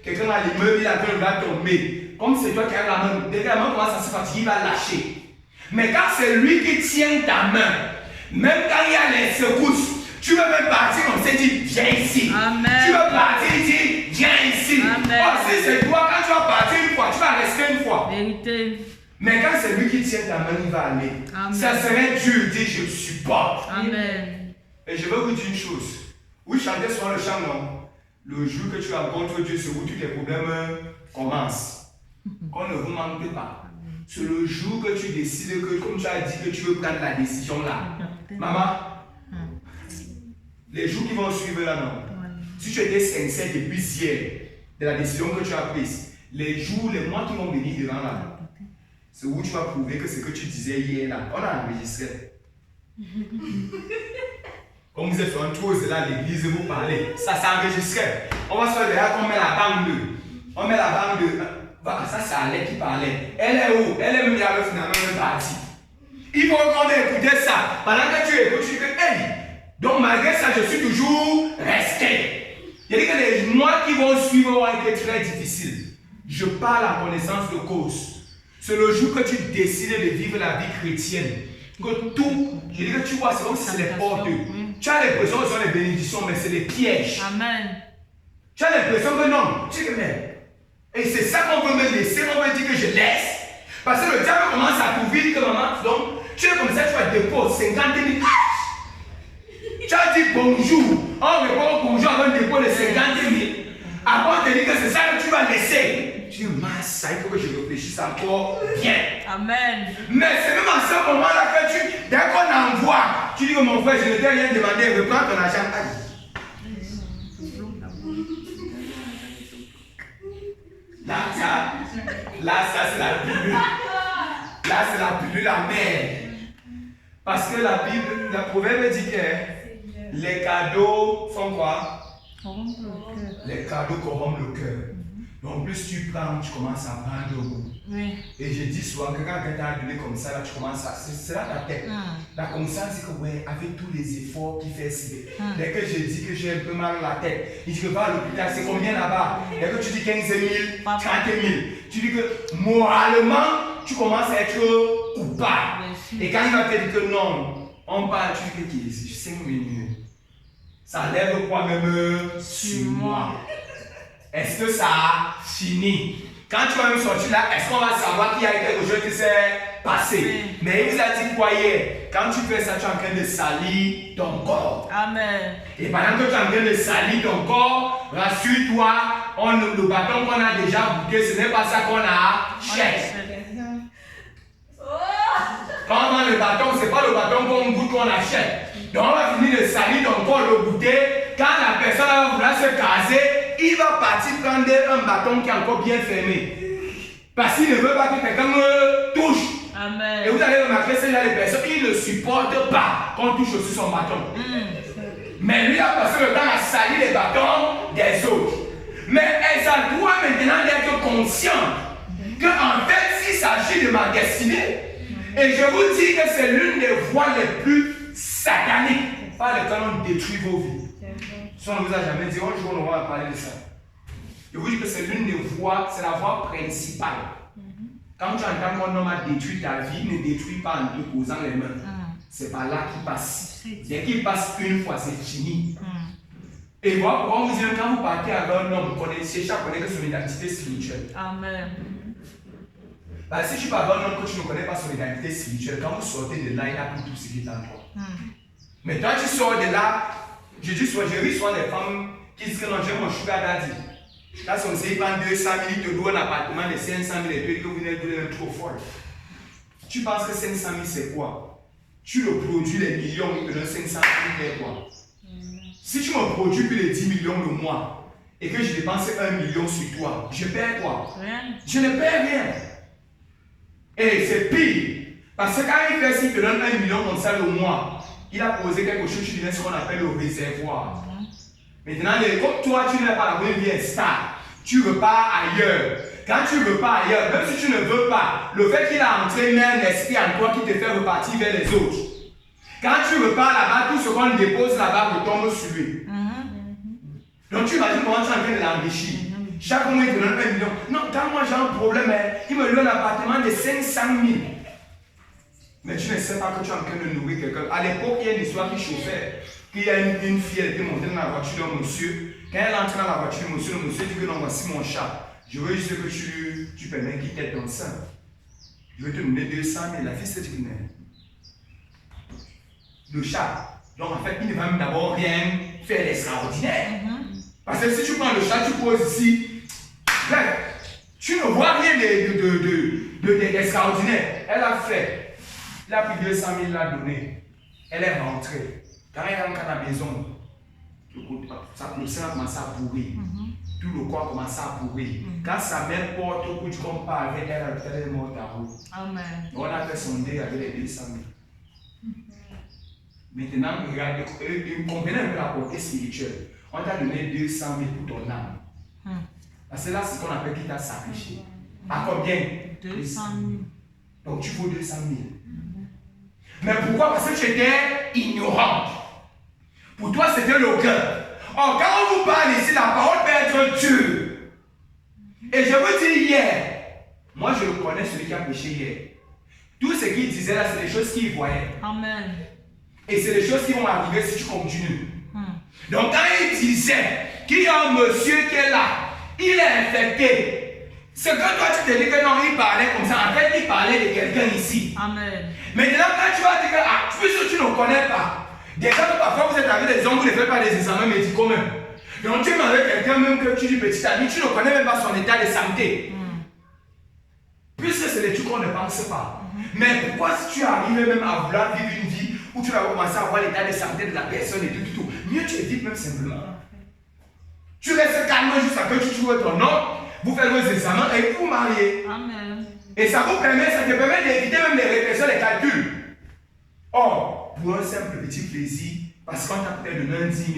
quelqu'un a les meubles, il a peur de tomber. Comme c'est toi qui as la main, dès que la main commence à se fatiguer, il va lâcher. Mais quand c'est lui qui tient ta main, même quand il y a les secousses, tu veux même partir, on s'est dit, viens ici. Amen. Tu veux partir, il dit, viens ici. Oh, si c'est toi, quand tu vas partir une fois, tu vas rester une fois. Vérité. Mais quand c'est lui qui tient ta main, il va aller. Amen. Ça serait dur, dit, je supporte. Amen. Et je veux vous dire une chose. Oui, chanter sur le chant, non. Le jour que tu rencontres Dieu, c'est où tous tes problèmes commencent. Qu'on ne vous manque pas. C'est le jour que tu décides que, comme tu as dit, que tu veux prendre la décision là. Maman, les jours qui vont suivre là, non. Si tu étais sincère depuis hier de la décision que tu as prise, les jours, les mois qui vont venir devant là, c'est où tu vas prouver que ce que tu disais hier là, on a enregistré. Comme vous êtes sur un tour là à l'église, vous parlez, ça s'enregistrait. On va se faire derrière qu'on met la bande 2. On met la bande 2. Ça, c'est Alain qui parlait. Elle est où? Elle est même là, finalement, même partie. Il faut qu'on écouter ça. Pendant que tu écoutes, tu dis que, hey! Donc, malgré ça, je suis toujours resté. Il y a dit que les mois qui vont suivre vont être très difficiles. Je parle en connaissance de cause. C'est le jour que tu décides de vivre la vie chrétienne. Que tout, je dis que tu vois, c'est comme si c'est les portes. Tu as l'impression que ce sont les bénédictions, mais c'est des pièges. Amen. Tu as l'impression que non. Tu dis que mais. Et c'est ça qu'on veut me laisser, on veut dire que je laisse. Parce que le diable commence à t'ouvrir que maman, donc tu es comme ça, tu vas déposer 50 000. Tu as dit bonjour, on répond bonjour avec un dépôt de 50 000. Après on te dit que c'est ça que tu vas laisser. Tu dis, ça, il faut que je réfléchisse encore bien. Amen. Mais c'est même à ce moment-là que dès qu'on envoie, tu dis que mon frère, je ne t'ai rien demandé, reprends ton argent. Là, ça c'est la pilule. Là, c'est la pilule amère. Parce que la Bible, le proverbe dit que les cadeaux font quoi? Les cadeaux corrompent le cœur. Donc, plus tu prends, tu commences à prendre le goût. Oui. Et je dis souvent que quand quelqu'un t'a donné comme ça, là, tu commences à. C'est là ta tête. La conscience, c'est que, ouais, avec tous les efforts qu'il fait, dès que je dis que j'ai un peu mal à la tête, il dit que va à l'hôpital, c'est combien là-bas? Dès que tu dis 15 000, 30 000, tu dis que moralement, tu commences à être coupable. Et quand il va te dire que non, on parle, tu dis que c'est 5 minutes. Ça lève quoi même sur moi? Est-ce que ça a fini? Quand tu vas me sortir là, est-ce qu'on va savoir qu'il y a quelque chose qui s'est passé? Mais il vous a dit quoi hier? Quand tu fais ça, tu es en train de salir ton corps. Amen. Et pendant que tu es en train de salir ton corps, rassure-toi, le bâton qu'on a déjà bouqué, ce n'est pas ça qu'on a cherché. Quand on a le bâton, ce n'est pas le bâton qu'on goûte qu'on achète. Donc on va finir de salir ton corps, le goûter. Quand la personne va vouloir se caser, il va partir prendre un bâton qui est encore bien fermé. Parce qu'il ne veut pas que quelqu'un me touche. Amen. Et vous allez remarquer que les personnes, ils ne supportent pas qu'on touche aussi son bâton. Mais lui a passé le temps à salir les bâtons des autres. Mais elle a le droit maintenant d'être consciente qu'en fait, s'il s'agit de ma destinée, et je vous dis que c'est l'une des voies les plus sataniques par lesquelles on détruit vos vies. Si on ne vous a jamais dit, un jour on va parler de ça. Je vous dis que c'est l'une des voies, c'est la voie principale. Quand tu entends qu'un homme a détruit ta vie, ne détruis pas en te posant les mains. C'est par là qu'il passe. Dès qu'il passe une fois, c'est fini. Et moi, pourquoi vous dites, quand vous partez avec un homme, connaissez que son identité spirituelle. Amen. Bah, si tu parles d'un homme que tu ne connais pas son identité spirituelle, quand vous sortez de là, il a plus tout ce qui est en toi. Mais toi, tu sors de là. Je dis souvent, j'ai vu souvent des femmes qui disent que non, j'ai mon sugar daddy. Là, si on sait, il prend 200 000, il te loue un appartement de 500 000 et puis que vous êtes trop folle. Tu penses que 500 000 c'est quoi? Tu le produis les millions, il te donne 500 000, c'est quoi? Si tu me produis plus de 10 millions le mois et que je dépense 1 million sur toi, je perds quoi? Rien. Je ne perds rien. Et c'est pire. Parce que quand il fait, s'il te donne 1 million comme ça le mois, il a posé quelque chose, tu deviens ce qu'on appelle le réservoir. Maintenant, comme toi, tu n'es pas la bonne vie stable, tu repars ailleurs. Quand tu repars ailleurs, même si tu ne veux pas, le fait qu'il a entraîné un esprit en toi qui te fait repartir vers les autres. Quand tu repars là-bas, tout ce qu'on dépose là-bas retombe sur lui. Donc tu imagines comment tu es en train de l'enrichir. Chaque mois, il te donne 1 million. Non, quand moi j'ai un problème, il me donne un appartement de 500 000. Mais tu ne sais pas que tu es en train de nourrir quelqu'un. À l'époque, il y a une histoire qui chauffait. Qu'il y a une fille, elle était montée dans la voiture d'un monsieur. Quand elle entre dans la voiture du monsieur, le monsieur dit que non, voici mon chat. Je veux juste que tu permets qu'il t'aide dans ça. Je vais te donner 200 000. La fille s'est dit que non. Le chat. Donc en fait, il ne va même d'abord rien faire d'extraordinaire. Parce que si tu prends le chat, tu poses ici. Bref, tu ne vois rien d'extraordinaire. Elle a fait. Elle a pris 200 000, l'a donné. Elle est rentrée. Quand elle rentre à la maison, le sein a commencé à pourrir. Tout le corps a commencé à pourrir. Quand sa mère porte au bout du compas avec elle, elle est morte à haut. Amen. On a fait son dé avec les 200 000. Maintenant, regardez, comprenez un peu la portée spirituelle. On t'a donné 200 000 pour ton âme. Parce que là, c'est ce qu'on appelle qui t'a sacrifié. À combien? 200 000. Donc tu vaux 200 000. Mais pourquoi? Parce que tu étais ignorante. Pour toi, c'était le cœur. Or, quand on vous parle ici, la parole peut être dure. Et je vous dis hier, moi je le connais, celui qui a péché hier. Tout ce qu'il disait là, c'est des choses qu'il voyait. Amen. Et c'est des choses qui vont arriver si tu continues. Donc, quand il disait qu'il y a un monsieur qui est là, il est infecté. Ce que toi tu te dis que non, il parlait comme ça. En fait, il parlait de quelqu'un ici. Amen. Maintenant, quand tu vas dire que, puisque tu ne connais pas, déjà que parfois vous êtes avec des hommes, vous ne faites pas des examens médicaux même. Donc tu es avec quelqu'un même que tu dis petit ami, tu ne connais même pas son état de santé. Puisque c'est des trucs qu'on ne pense pas. Mais pourquoi si tu arrives même à vouloir vivre une vie où tu vas commencer à voir l'état de santé de la personne et tout, mieux tu évites même simplement. Tu restes calme jusqu'à ce que tu trouves ton nom. vous faites vos examens et vous vous mariez. Amen. Et ça te permet d'éviter même les répétitions, les calculs. Or, pour un simple petit plaisir, parce qu'on t'a peut-être donné 10 000,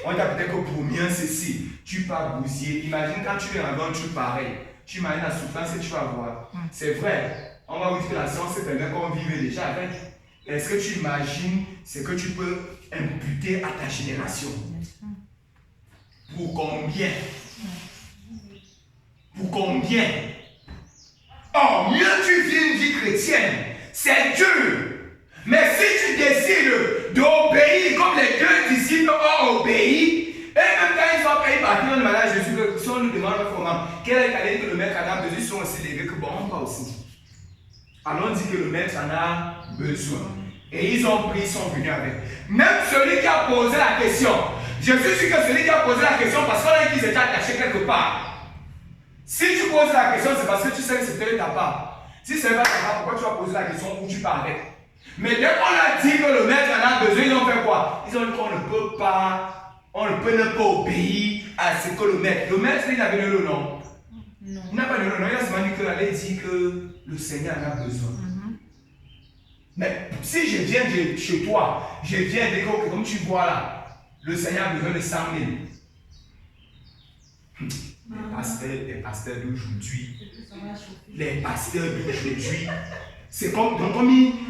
on t'a peut-être que promis un ceci, tu pars bousiller. Imagine quand tu es en un truc pareil, tu imagines la souffrance que tu vas avoir. C'est vrai, on va vous dire que la science permet qu'on vive déjà avec. Est-ce que tu imagines ce que tu peux imputer à ta génération? Pour combien? Pour combien? Oh, mieux tu vis une vie chrétienne, c'est dur. Mais si tu décides d'obéir comme les deux disciples ont obéi, et même quand ils sont payés par le malade Jésus, si on nous demande comment, quel est le cadet que le maître en a besoin, ils sont aussi levés que bon, on va aussi. Alors on dit que le maître en a besoin. Et ils ont pris, ils sont venus avec. Même celui qui a posé la question, je suis sûr que celui qui a posé la question, parce qu'on a dit qu'ils étaient attachés quelque part. Si tu poses la question, c'est parce que tu sais que c'était ta part. Si ce n'est pas ta part, pourquoi tu vas poser la question où tu pars avec? Mais dès qu'on a dit que le maître en a besoin, ils ont fait quoi? Ils ont dit qu'on ne peut pas, on ne peut pas obéir à ce que le maître. Le maître, il avait le nom. Non. Il n'a pas donné le nom, il a seulement dit qu'il allait dire que le Seigneur en a besoin. Mais si je viens chez toi, je viens de comme tu vois là, le Seigneur a besoin de 100 000. Les pasteurs d'aujourd'hui, c'est comme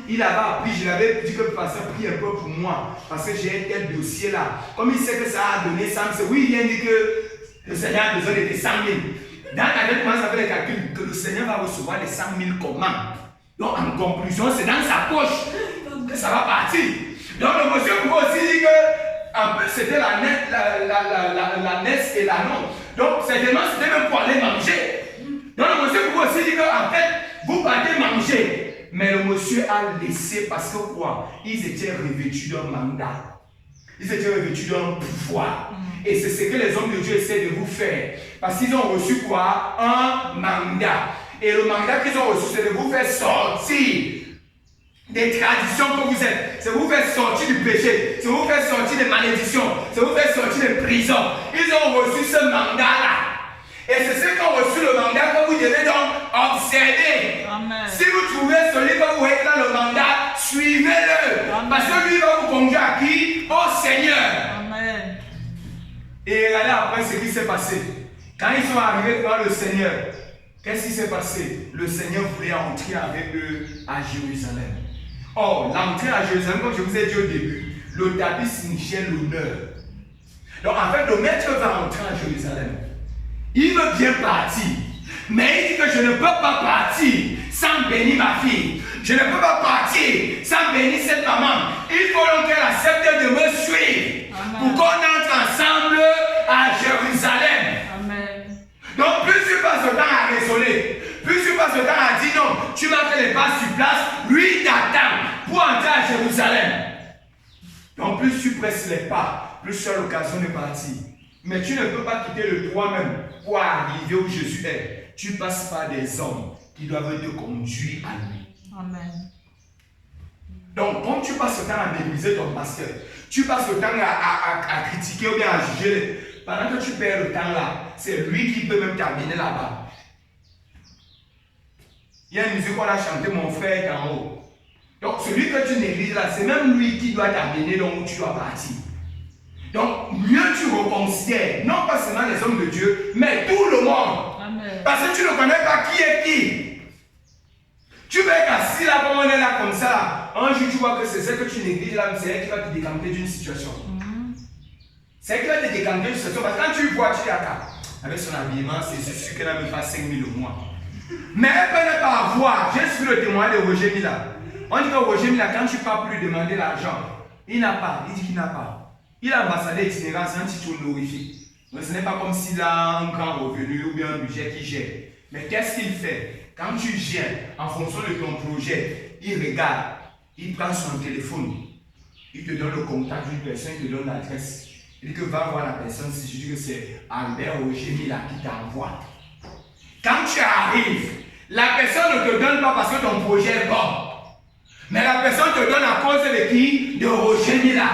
il avait appris, je l'avais dit que le pasteur prie un peu pour moi, parce que j'ai tel dossier là. Comme il sait que ça a donné 100 000, oui, il vient dire que le Seigneur a besoin de 100 000. Dans la tête, commence à faire les calculs que le Seigneur va recevoir les 100 000 comment. Donc en conclusion, c'est dans sa poche que ça va partir. Donc le monsieur pouvait aussi dire que en plus c'était la naisse et la non. Donc certainement c'était même pour aller manger. Donc le monsieur pouvait aussi dire qu'en fait, vous partez manger. Mais le monsieur a laissé parce que quoi? Ils étaient revêtus d'un mandat. Ils étaient revêtus d'un pouvoir. Et c'est ce que les hommes de Dieu essaient de vous faire. Parce qu'ils ont reçu quoi? Un mandat. Et le mandat qu'ils ont reçu, c'est de vous faire sortir des traditions que vous êtes. C'est vous faire sortir du péché. C'est vous faire sortir des malédictions. C'est vous faire sortir des prisons. Ils ont reçu ce mandat-là. Et c'est ceux qui ont reçu le mandat que vous devez donc observer. Amen. Si vous trouvez celui que vous êtes là, le mandat, suivez-le. Parce que lui va vous conduire à qui? Au Seigneur. Amen. Et regardez après ce qui s'est passé. Quand ils sont arrivés devant le Seigneur, qu'est-ce qui s'est passé? Le Seigneur voulait entrer avec eux à Jérusalem. Or, l'entrée à Jérusalem, comme je vous ai dit au début, le tapis signifiait l'honneur. Donc en fait, le maître va entrer à Jérusalem. Il veut bien partir. Mais il dit que je ne peux pas partir sans bénir ma fille. Je ne peux pas partir sans bénir cette maman. Il faut donc qu'elle accepte de me suivre. Amen. Pour qu'on entre ensemble à Jérusalem. Amen. Donc plus tu passes le temps à raisonner, plus tu passes le temps à dire non, tu marques les pas sur place, lui il t'attend pour entrer à Jérusalem. Donc plus tu presses les pas, plus tu as l'occasion de partir. Mais tu ne peux pas quitter le toi-même pour arriver où Jésus est. Tu passes par des hommes qui doivent te conduire à lui. Amen. Donc, quand tu passes le temps à mépriser ton pasteur, tu passes le temps à critiquer ou bien à juger, pendant que tu perds le temps là, c'est lui qui peut même t'amener là-bas. Il y a une musique qu'on a chantée, mon frère est en haut. Donc, celui que tu négliges là, c'est même lui qui doit t'amener là où tu dois partir. Donc, mieux tu reconsidères, non pas seulement les hommes de Dieu, mais tout le monde. Amen. Parce que tu ne connais pas qui est qui. Tu veux être assis là, comme on est là, comme ça. Un jour, tu vois que c'est ce que tu négliges là, c'est elle qui va te décanter d'une situation. C'est elle qui va te décanter d'une situation. Parce que quand tu vois, tu dis, attends, avec son habillement, c'est sûr qu'elle va me faire 5 000 au mois. Mais elle peut ne pas avoir. J'ai suivi le témoignage de Roger Mila. On dit que Roger Mila, quand tu pars plus lui demander l'argent, il n'a pas. Il dit qu'il n'a pas. Il a ambassadeur itinérant, c'est un titre honorifique. Mais ce n'est pas comme s'il a un grand revenu ou bien un budget qu'il gère. Mais qu'est-ce qu'il fait? Quand tu viens, en fonction de ton projet, il regarde, il prend son téléphone, il te donne le contact d'une personne, il te donne l'adresse. Il dit que va voir la personne, si je dis que c'est Albert Roger Mila qui t'envoie. Quand tu arrives, la personne ne te donne pas parce que ton projet est bon. Mais la personne te donne à cause de qui? De Roger Mila.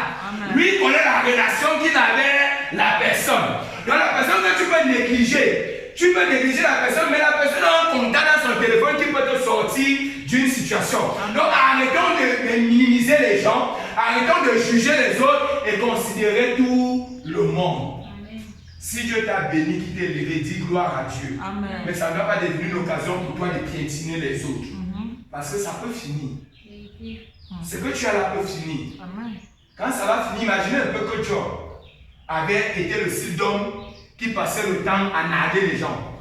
Lui connaît la relation qu'il avait la personne. Donc la personne que tu peux négliger, Tu peux négliger la personne, mais la personne a un contact dans son téléphone qui peut te sortir d'une situation. Donc arrêtons de minimiser les gens, arrêtons de juger les autres et considérer tout le monde. Amen. Si Dieu t'a béni, qui t'a élevé, dis gloire à Dieu. Amen. Mais ça ne va pas devenir une occasion pour toi de piétiner les autres. Parce que ça peut finir. Ce que tu as là peut finir. Amen. Quand ça va finir, imaginez un peu que Job avait été le style d'homme qui passait le temps à narguer les gens.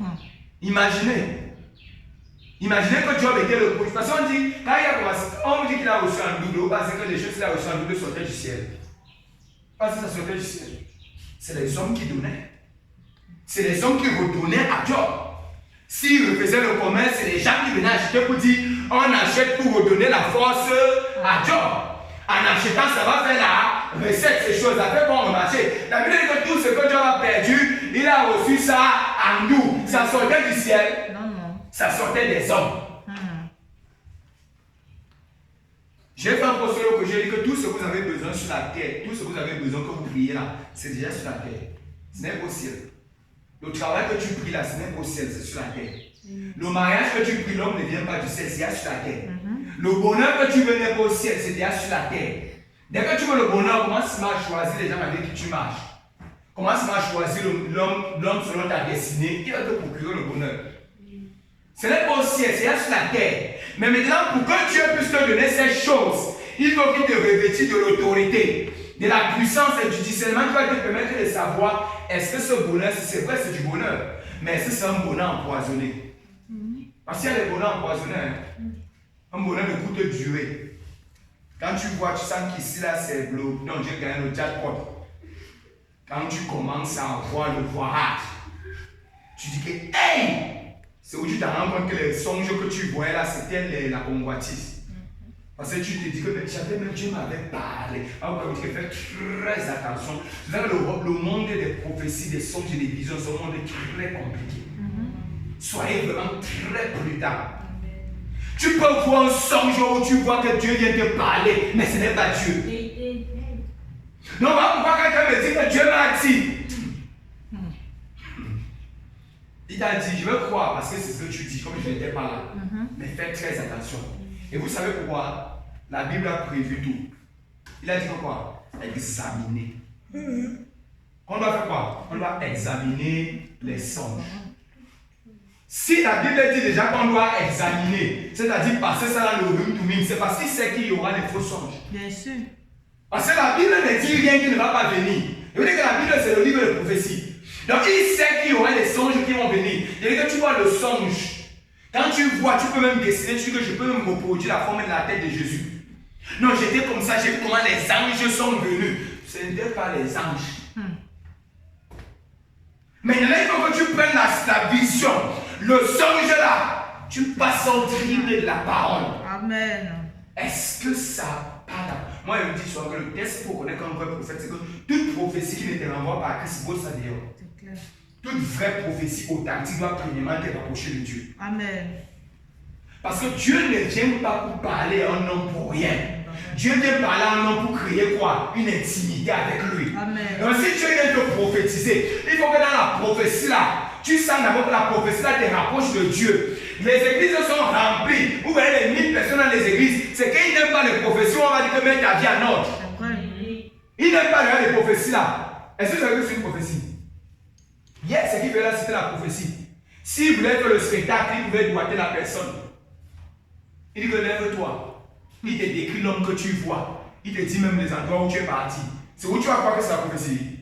Imaginez. Imaginez que Job était le prophète. Parce qu'on dit, quand il a commencé, on dit qu'il a reçu un double, parce que les choses qu'il a reçu un double sortaient du ciel. Parce que ça sortait du ciel. C'est les hommes qui donnaient. C'est les hommes qui redonnaient à Job. S'il refaisait le commerce, c'est les gens qui venaient acheter pour dire, on achète pour redonner la force à Job. En achetant, ça va faire la recette, ces choses, ça fait bon au marché. La Bible dit que tout ce que Job a perdu, il a reçu ça en nous. Ça sortait du ciel. Ça sortait des hommes. J'ai fait un post que j'ai dit que tout ce que vous avez besoin sur la terre, tout ce que vous avez besoin que vous priez là, c'est déjà sur la terre. Ce n'est pas au ciel. Le travail que tu pries là, ce n'est pas au ciel, c'est sur la terre. Le mariage que tu pries, l'homme ne vient pas du ciel, c'est déjà sur la terre. Le bonheur que tu veux n'est pas au ciel, c'est déjà sur la terre. Dès que tu veux le bonheur, commence à choisir les gens avec qui tu marches. Commence à choisir l'homme selon ta destinée qui va te procurer le bonheur. Ce n'est pas au ciel, c'est sur la terre. Mais maintenant, pour que Dieu puisse te donner ces choses, il faut qu'il te revêtisse de l'autorité, de la puissance et du discernement qui va te permettre de savoir est-ce que ce bonheur, si c'est vrai, c'est du bonheur, mais est-ce que c'est un bonheur empoisonné? Parce qu'il y a des bonheurs empoisonnés. Un bonheur de courte durée. Quand tu vois, tu sens qu'ici, là, c'est bleu. Donc, Dieu gagne le jackpot. Quand tu commences à voir le voyage, tu dis que, hey! C'est où tu te rends compte que les songes que tu voyais là, c'était la convoitise. Parce que tu te dis que j'avais même Dieu m'avait parlé. Alors, il faut faire très attention. Vous savez, le monde des prophéties, des songes et des visions, c'est un monde très compliqué. Soyez vraiment très prudents. Tu peux voir un songe où tu vois que Dieu vient te parler, mais ce n'est pas Dieu. Non, pourquoi quelqu'un me dit que Dieu m'a dit? Il t'a dit, je veux croire parce que c'est ce que tu dis, comme je n'étais pas là. Mais faites très attention. Et vous savez pourquoi? La Bible a prévu tout. Il a dit quoi? Examiner. On doit faire quoi? On doit examiner les songes. Si la Bible dit déjà qu'on doit examiner, c'est-à-dire passer ça dans le room to me, c'est parce qu'il sait qu'il y aura des faux songes. Bien sûr. Parce que la Bible ne dit rien qui ne va pas venir. Il veut dire que la Bible c'est le livre de prophétie. Donc il sait qu'il y aura des songes qui vont venir. Il veut dire que tu vois le songe. Quand tu vois, tu peux même décider que je peux même reproduire la forme de la tête de Jésus. Non, j'étais comme ça, j'ai vu comment les anges sont venus. Ce n'était pas les anges. Maintenant, il faut que tu prennes la vision. Le songe là, tu passes au crible de la parole. Amen. Est-ce que ça parle? Moi, je me dis souvent que le test pour connaître un vrai prophète, c'est que toute prophétie qui ne te renvoie pas à Christ, vaut ça dehors. Toute vraie prophétie authentique doit premièrement te rapprocher de Dieu. Amen. Parce que Dieu ne vient pas pour parler à un homme pour rien. Dieu vient parler à un homme pour créer quoi? Une intimité avec lui. Amen. Donc si Dieu vient te prophétiser, il faut que dans la prophétie là, tu sens d'abord que la prophétie là te rapproche de Dieu. Les églises sont remplies. Vous voyez les 1000 personnes dans les églises. C'est qu'ils n'aiment pas les prophéties. On va dire que mets ta vie en ordre. Ils n'aiment pas les prophéties là. Est-ce que vous savez que c'est une prophétie? Yes, ce qui fait là, c'était la prophétie. S'il voulait faire le spectacle, il pouvait doigter la personne. Il dit que lève-toi. Il te décrit l'homme que tu vois. Il te dit même les endroits où tu es parti. C'est où tu vas croire que c'est la prophétie.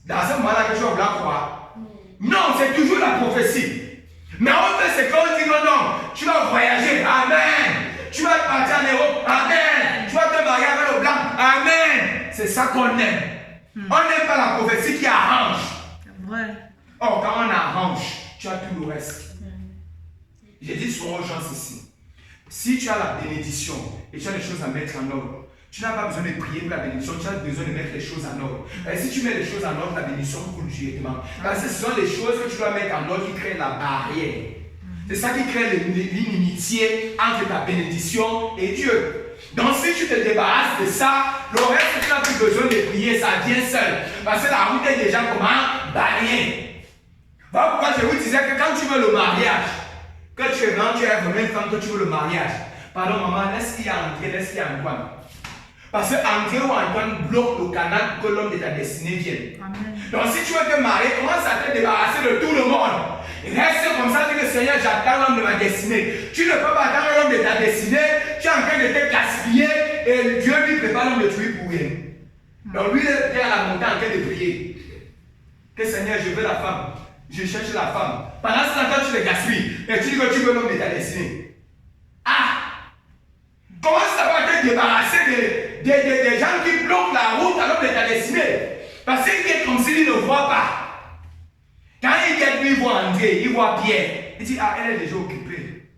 Dans ce moment-là que tu vas vouloir croire. Non, c'est toujours la prophétie. Mais on fait ce qu'on dit non. Tu vas voyager. Amen. Tu vas partir en Europe. Amen. Tu vas te marier avec le blanc. Amen. C'est ça qu'on aime. On n'aime pas la prophétie qui arrange. Ouais. Or, quand on arrange, tu as tout le reste. J'ai dit souvent aux gens ici. Si tu as la bénédiction et tu as les choses à mettre en ordre, tu n'as pas besoin de prier pour la bénédiction, tu as besoin de mettre les choses en ordre. Et si tu mets les choses en ordre, la bénédiction coule directement. Parce que ce sont les choses que tu dois mettre en ordre qui créent la barrière. C'est ça qui crée l'inimitié entre ta bénédiction et Dieu. Donc si tu te débarrasses de ça, le reste, tu n'as plus besoin de prier, ça vient seul. Parce que la route est déjà comment? Barrière. Voilà pourquoi je vous disais que quand tu veux le mariage, que tu es vraiment une femme, que tu veux le mariage, pardon maman, laisse-y André, laisse-y Antoine. Parce que André ou Antoine bloque le canal pour que l'homme de ta destinée vienne. Amen. Donc si tu veux te marier, commence à te débarrasser de tout le monde. Reste comme ça, dis que Seigneur, j'attends l'homme de ma destinée. Tu ne peux pas attendre l'homme de ta destinée, tu es en train de te gaspiller et Dieu lui prépare l'homme de tuer pour rien. Donc lui, il est à la montagne en train de prier. Que Seigneur, je veux la femme. Je cherche la femme. Pendant ce temps, tu te gaspilles et tu dis que tu veux l'homme de ta destinée. Ah! Comment ça va te débarrasser des gens qui bloquent la route à l'homme de ta destinée? Parce qu'il est comme s'il ne voit pas. Quand il vient, lui, il voit André, il voit Pierre. Il dit, ah, elle est déjà occupée.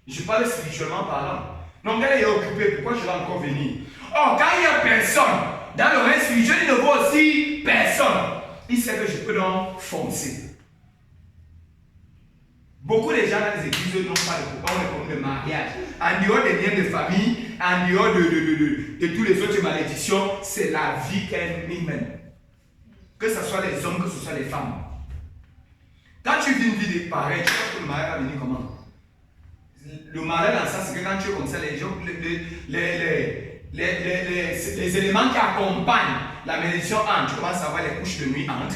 Je parle spirituellement parlant. Donc elle est occupée, pourquoi je vais encore venir? Oh, quand il n'y a personne, dans le reste spirituel, il ne voit aussi personne. Il sait que je peux donc foncer. Beaucoup de gens dans les églises n'ont pas de mariage. En dehors des liens de famille, en dehors de tous les autres malédictions, c'est la vie qu'elle mène. Que ce soit les hommes, que ce soit les femmes. Quand tu vis une vie de pareil, tu vois que le mariage va venir comment? Le mariage dans ça, c'est que quand tu es comme ça, les éléments qui accompagnent la malédiction entrent. Tu commences à voir les couches de nuit entrent.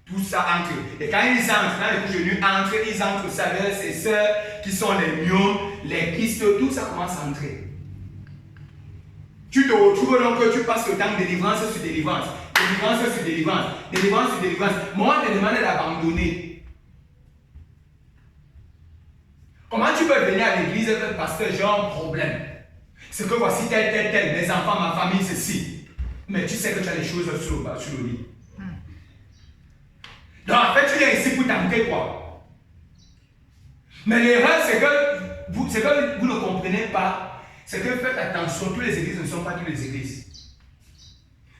Tout ça entre. Et quand ils entrent dans les couches de nuit entrent, ils entrent, ça veut dire ces sœurs qui sont les myomes, les kystes, tout ça commence à entrer. Tu te retrouves donc que tu passes le temps de délivrance sur délivrance, délivrance sur délivrance, délivrance sur délivrance. Moi, on te demande d'abandonner. Comment tu peux venir à l'église parce que j'ai un problème? C'est que voici tel, mes enfants, ma famille, ceci. Mais tu sais que tu as les choses sur le lit. Donc en fait, tu viens ici pour t'entrer quoi? Mais l'erreur, c'est que vous ne comprenez pas. C'est que faites attention, toutes les églises ne sont pas toutes les églises.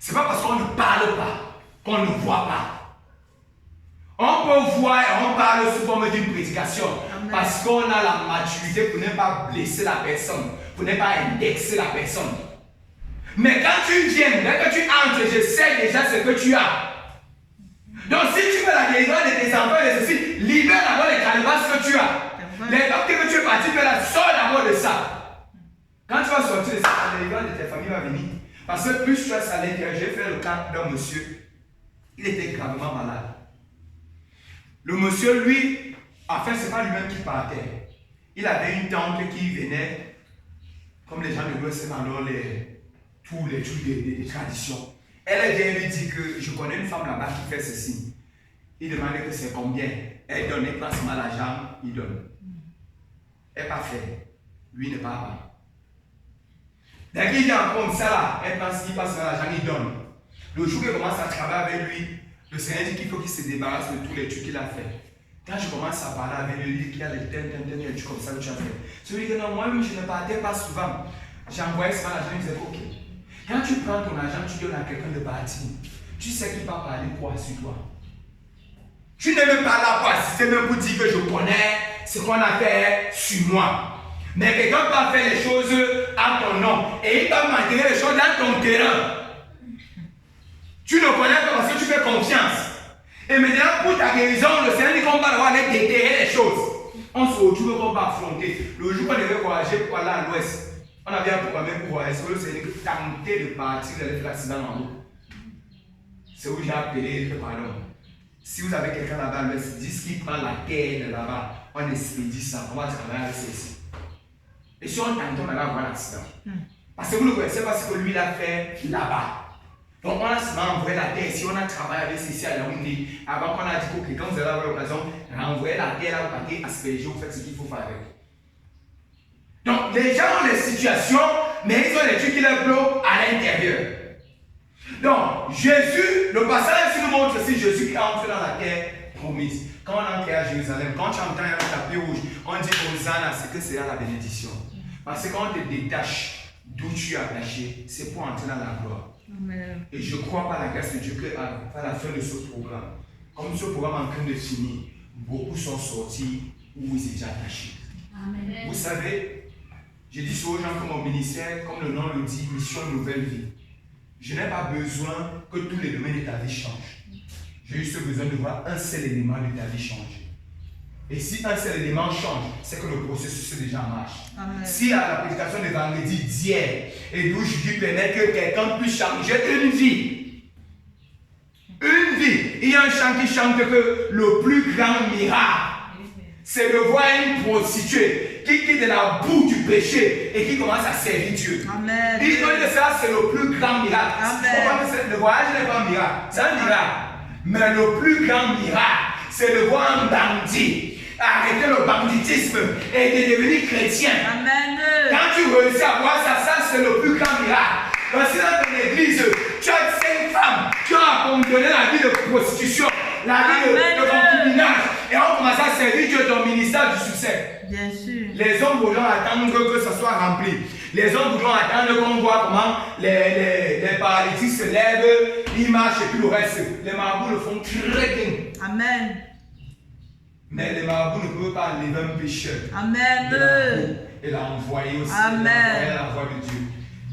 Ce n'est pas parce qu'on ne parle pas qu'on ne voit pas. On peut voir et on parle sous forme d'une prédication. Amen. Parce qu'on a la maturité pour ne pas blesser la personne, pour ne pas indexer la personne. Mais quand tu viens, dès que tu entres, je sais déjà ce que tu as. Donc si tu veux la délivrance de tes enfants et de ceci, libère d'abord les calebasses que tu as. Les docteurs que tu es parti faire là, sors d'abord de ça. Quand tu vas sortir de ça, la délivrance de tes familles va venir. Parce que plus tu as à l'intérieur, j'ai fait le cas d'un monsieur, il était gravement malade. Le monsieur, lui, en fait, ce n'est pas lui-même qui partait. Il avait une tante qui venait, comme les gens de l'Ouest, c'est dans tous les trucs des traditions. Elle vient lui dire que je connais une femme là-bas qui fait ceci. Il demandait que c'est combien. Elle donne, elle passe mal l'argent, il donne. Elle n'est pas fait. Lui ne part pas. Dès qu'il vient comme ça là, elle pense qu'il passe mal l'argent, il donne. Le jour qu'il commence à travailler avec lui, le Seigneur dit qu'il faut qu'il se débarrasse de tous les trucs qu'il a fait. Quand je commence à parler avec lui, il dit qu'il y a des trucs comme ça que tu as fait. Celui qui dit non, moi-même je ne partais pas souvent. J'envoyais ça l'argent, il disait ok. Quand tu prends ton argent, tu donnes à quelqu'un de partir. Tu sais qu'il va parler quoi sur toi. Tu n'es même pas là pour assister, même pour dire que je connais ce qu'on a fait sur moi. Mais quelqu'un va faire les choses à ton nom. Et il va maintenir les choses dans ton terrain. Tu ne connais pas parce que tu fais confiance. Et maintenant, pour ta guérison, le Seigneur dit qu'on va devoir aller déterrer les choses. On se retrouve qu'on va affronter. Le jour qu'on devait voyager pour aller à l'ouest, on avait un programme pour voyager. Le Seigneur tentait de partir de faire l'accident en route. C'est où j'ai appelé, pardon. Si vous avez quelqu'un là-bas, dis qu'il prend la terre là-bas, on expédie ça, on va travailler avec ceci. Et si on tente, on va avoir l'accident. Parce que vous ne connaissez pas ce que lui a fait là-bas. Donc on a souvent envoyé la terre ici, on a travaillé avec ceci à Yaoundé. Avant qu'on a dit que quand vous allez avoir l'occasion, renvoyer la terre là, vous partez asperger, vous faites ce qu'il faut faire avec. Donc les gens ont des situations, mais ils ont des trucs qui les bloquent à l'intérieur. Donc Jésus, le passage ici nous montre aussi Jésus qui entre dans la terre promise. Quand on entre à Jérusalem, quand tu entends un tapis rouge, on dit Hosanna, c'est que c'est là la bénédiction. Parce que quand on te détache d'où tu es attaché, c'est pour entrer dans la gloire. Amen. Et je crois par la grâce de Dieu qu'à la fin de ce programme, comme ce programme est en train de finir, beaucoup sont sortis où ils étaient attachés. Amen. Vous savez, je dis aux gens que mon ministère, comme le nom le dit, mission nouvelle vie. Je n'ai pas besoin que tous les domaines de ta vie changent. J'ai juste besoin de voir un seul élément de ta vie changer. Et si un seul élément change, c'est que le processus est déjà en marche. Amen. Si à la prédication de vendredi d'hier, et d'où je dis permettre que quelqu'un puisse changer une vie. Une vie. Il y a un chant qui chante que le plus grand miracle, c'est de voir une prostituée qui quitte la boue du péché et qui commence à servir Dieu. Amen. Il dit que ça, c'est le plus grand miracle. Amen. Le voyage n'est pas un miracle, c'est un miracle. Mais le plus grand miracle, c'est de voir un bandit arrêter le banditisme et de devenir chrétien. Amen. Quand tu réussis à voir ça, ça c'est le plus grand miracle. Parce que dans ton église, tu as 5 femmes qui ont abandonné la vie de prostitution, la vie de concubinage, et ont commencé à servir Dieu dans le ministère du succès. Bien sûr. Les hommes voudront attendre que ça soit rempli. Les hommes voudront attendre qu'on voit comment les paralytiques se lèvent, ils marchent et puis le reste. Les marabouts le font très bien. Amen. Mais les marabouts ne peuvent pas enlever un pécheur. Amen. Et l'envoyer aussi. Amen. L'envoyer à la voix de Dieu.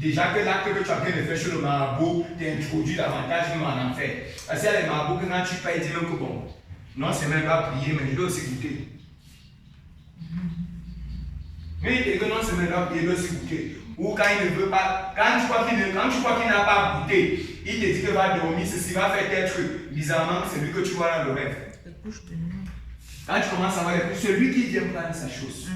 Déjà que l'acte que tu as en train de faire chez le marabout t'introduit davantage même en enfer. Parce qu'il y a les marabouts que quand tu payes, ils disent même que bon, non, c'est même pas prier, mais je dois aussi goûter. Mais et que non, c'est même pas prier, il doit aussi goûter. Ou quand il ne veut pas, quand tu crois qu'il n'a pas goûté, il te dit qu'il va dormir, ceci va faire tel truc. Bizarrement, c'est lui que tu vois dans le rêve. Quand tu commences à voir celui qui vient prendre sa chose.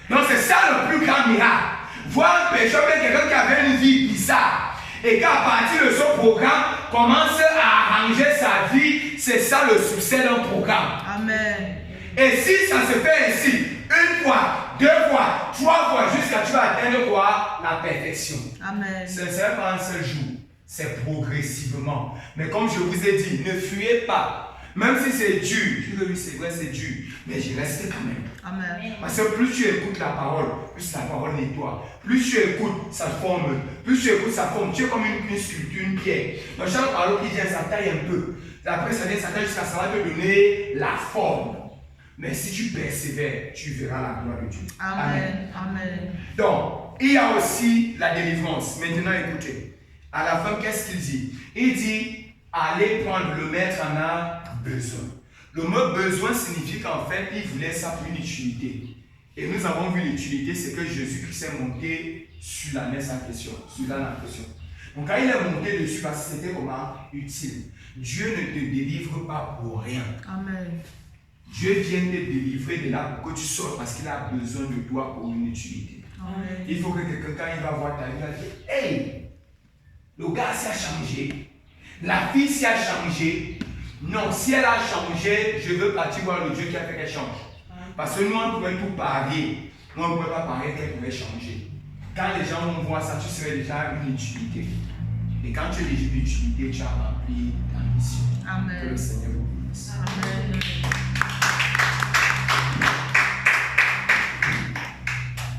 Donc c'est ça le plus grand miracle. Voir un pécheur, quelqu'un qui avait une vie bizarre et qu'à partir de ce programme commence à arranger sa vie, c'est ça le succès d'un programme. Amen. Et si ça se fait ainsi, une fois, 2 fois, 3 fois, jusqu'à tu vas atteindre quoi? La perfection. Amen. Ce n'est pas un seul jour, c'est progressivement. Mais comme je vous ai dit, ne fuyez pas. Même si c'est dur, je dis oui, c'est vrai, c'est dur, mais je reste quand même. Amen. Parce que plus tu écoutes la parole, plus la parole nettoie. Plus tu écoutes, ça forme. Plus tu écoutes, ça forme. Tu es comme une sculpture, une pierre. Donc chaque parole qui vient, ça taille un peu. Après, ça vient, ça taille jusqu'à ça va te donner la forme. Mais si tu persévères, tu verras la gloire de Dieu. Amen. Amen. Donc, il y a aussi la délivrance. Maintenant, écoutez. À la fin, qu'est-ce qu'il dit? Il dit, allez prendre, le maître en a besoin. Le mot besoin signifie qu'en fait, il voulait ça pour une utilité. Et nous avons vu l'utilité, c'est que Jésus-Christ est monté sur la messe en question, sur l'âne en question. Donc quand il est monté dessus, parce que c'était comment? Utile. Dieu ne te délivre pas pour rien. Amen. Dieu vient te délivrer de là pour que tu sors parce qu'il a besoin de toi pour une utilité. Amen. Il faut que quelqu'un, quand il va voir ta vie, il va dire, hey, le gars s'est changé, la fille s'est changé. Non, si elle a changé, je veux partir voir le Dieu qui a fait qu'elle change. Parce que nous, on pouvait tout parier. Nous, on ne pouvait pas parier qu'elle pouvait changer. Quand les gens vont voir ça, tu serais déjà une utilité. Et quand tu es déjà une utilité, tu as rempli ta mission. Amen. Que le Seigneur vous bénisse. Amen.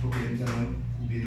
Ok, nous allons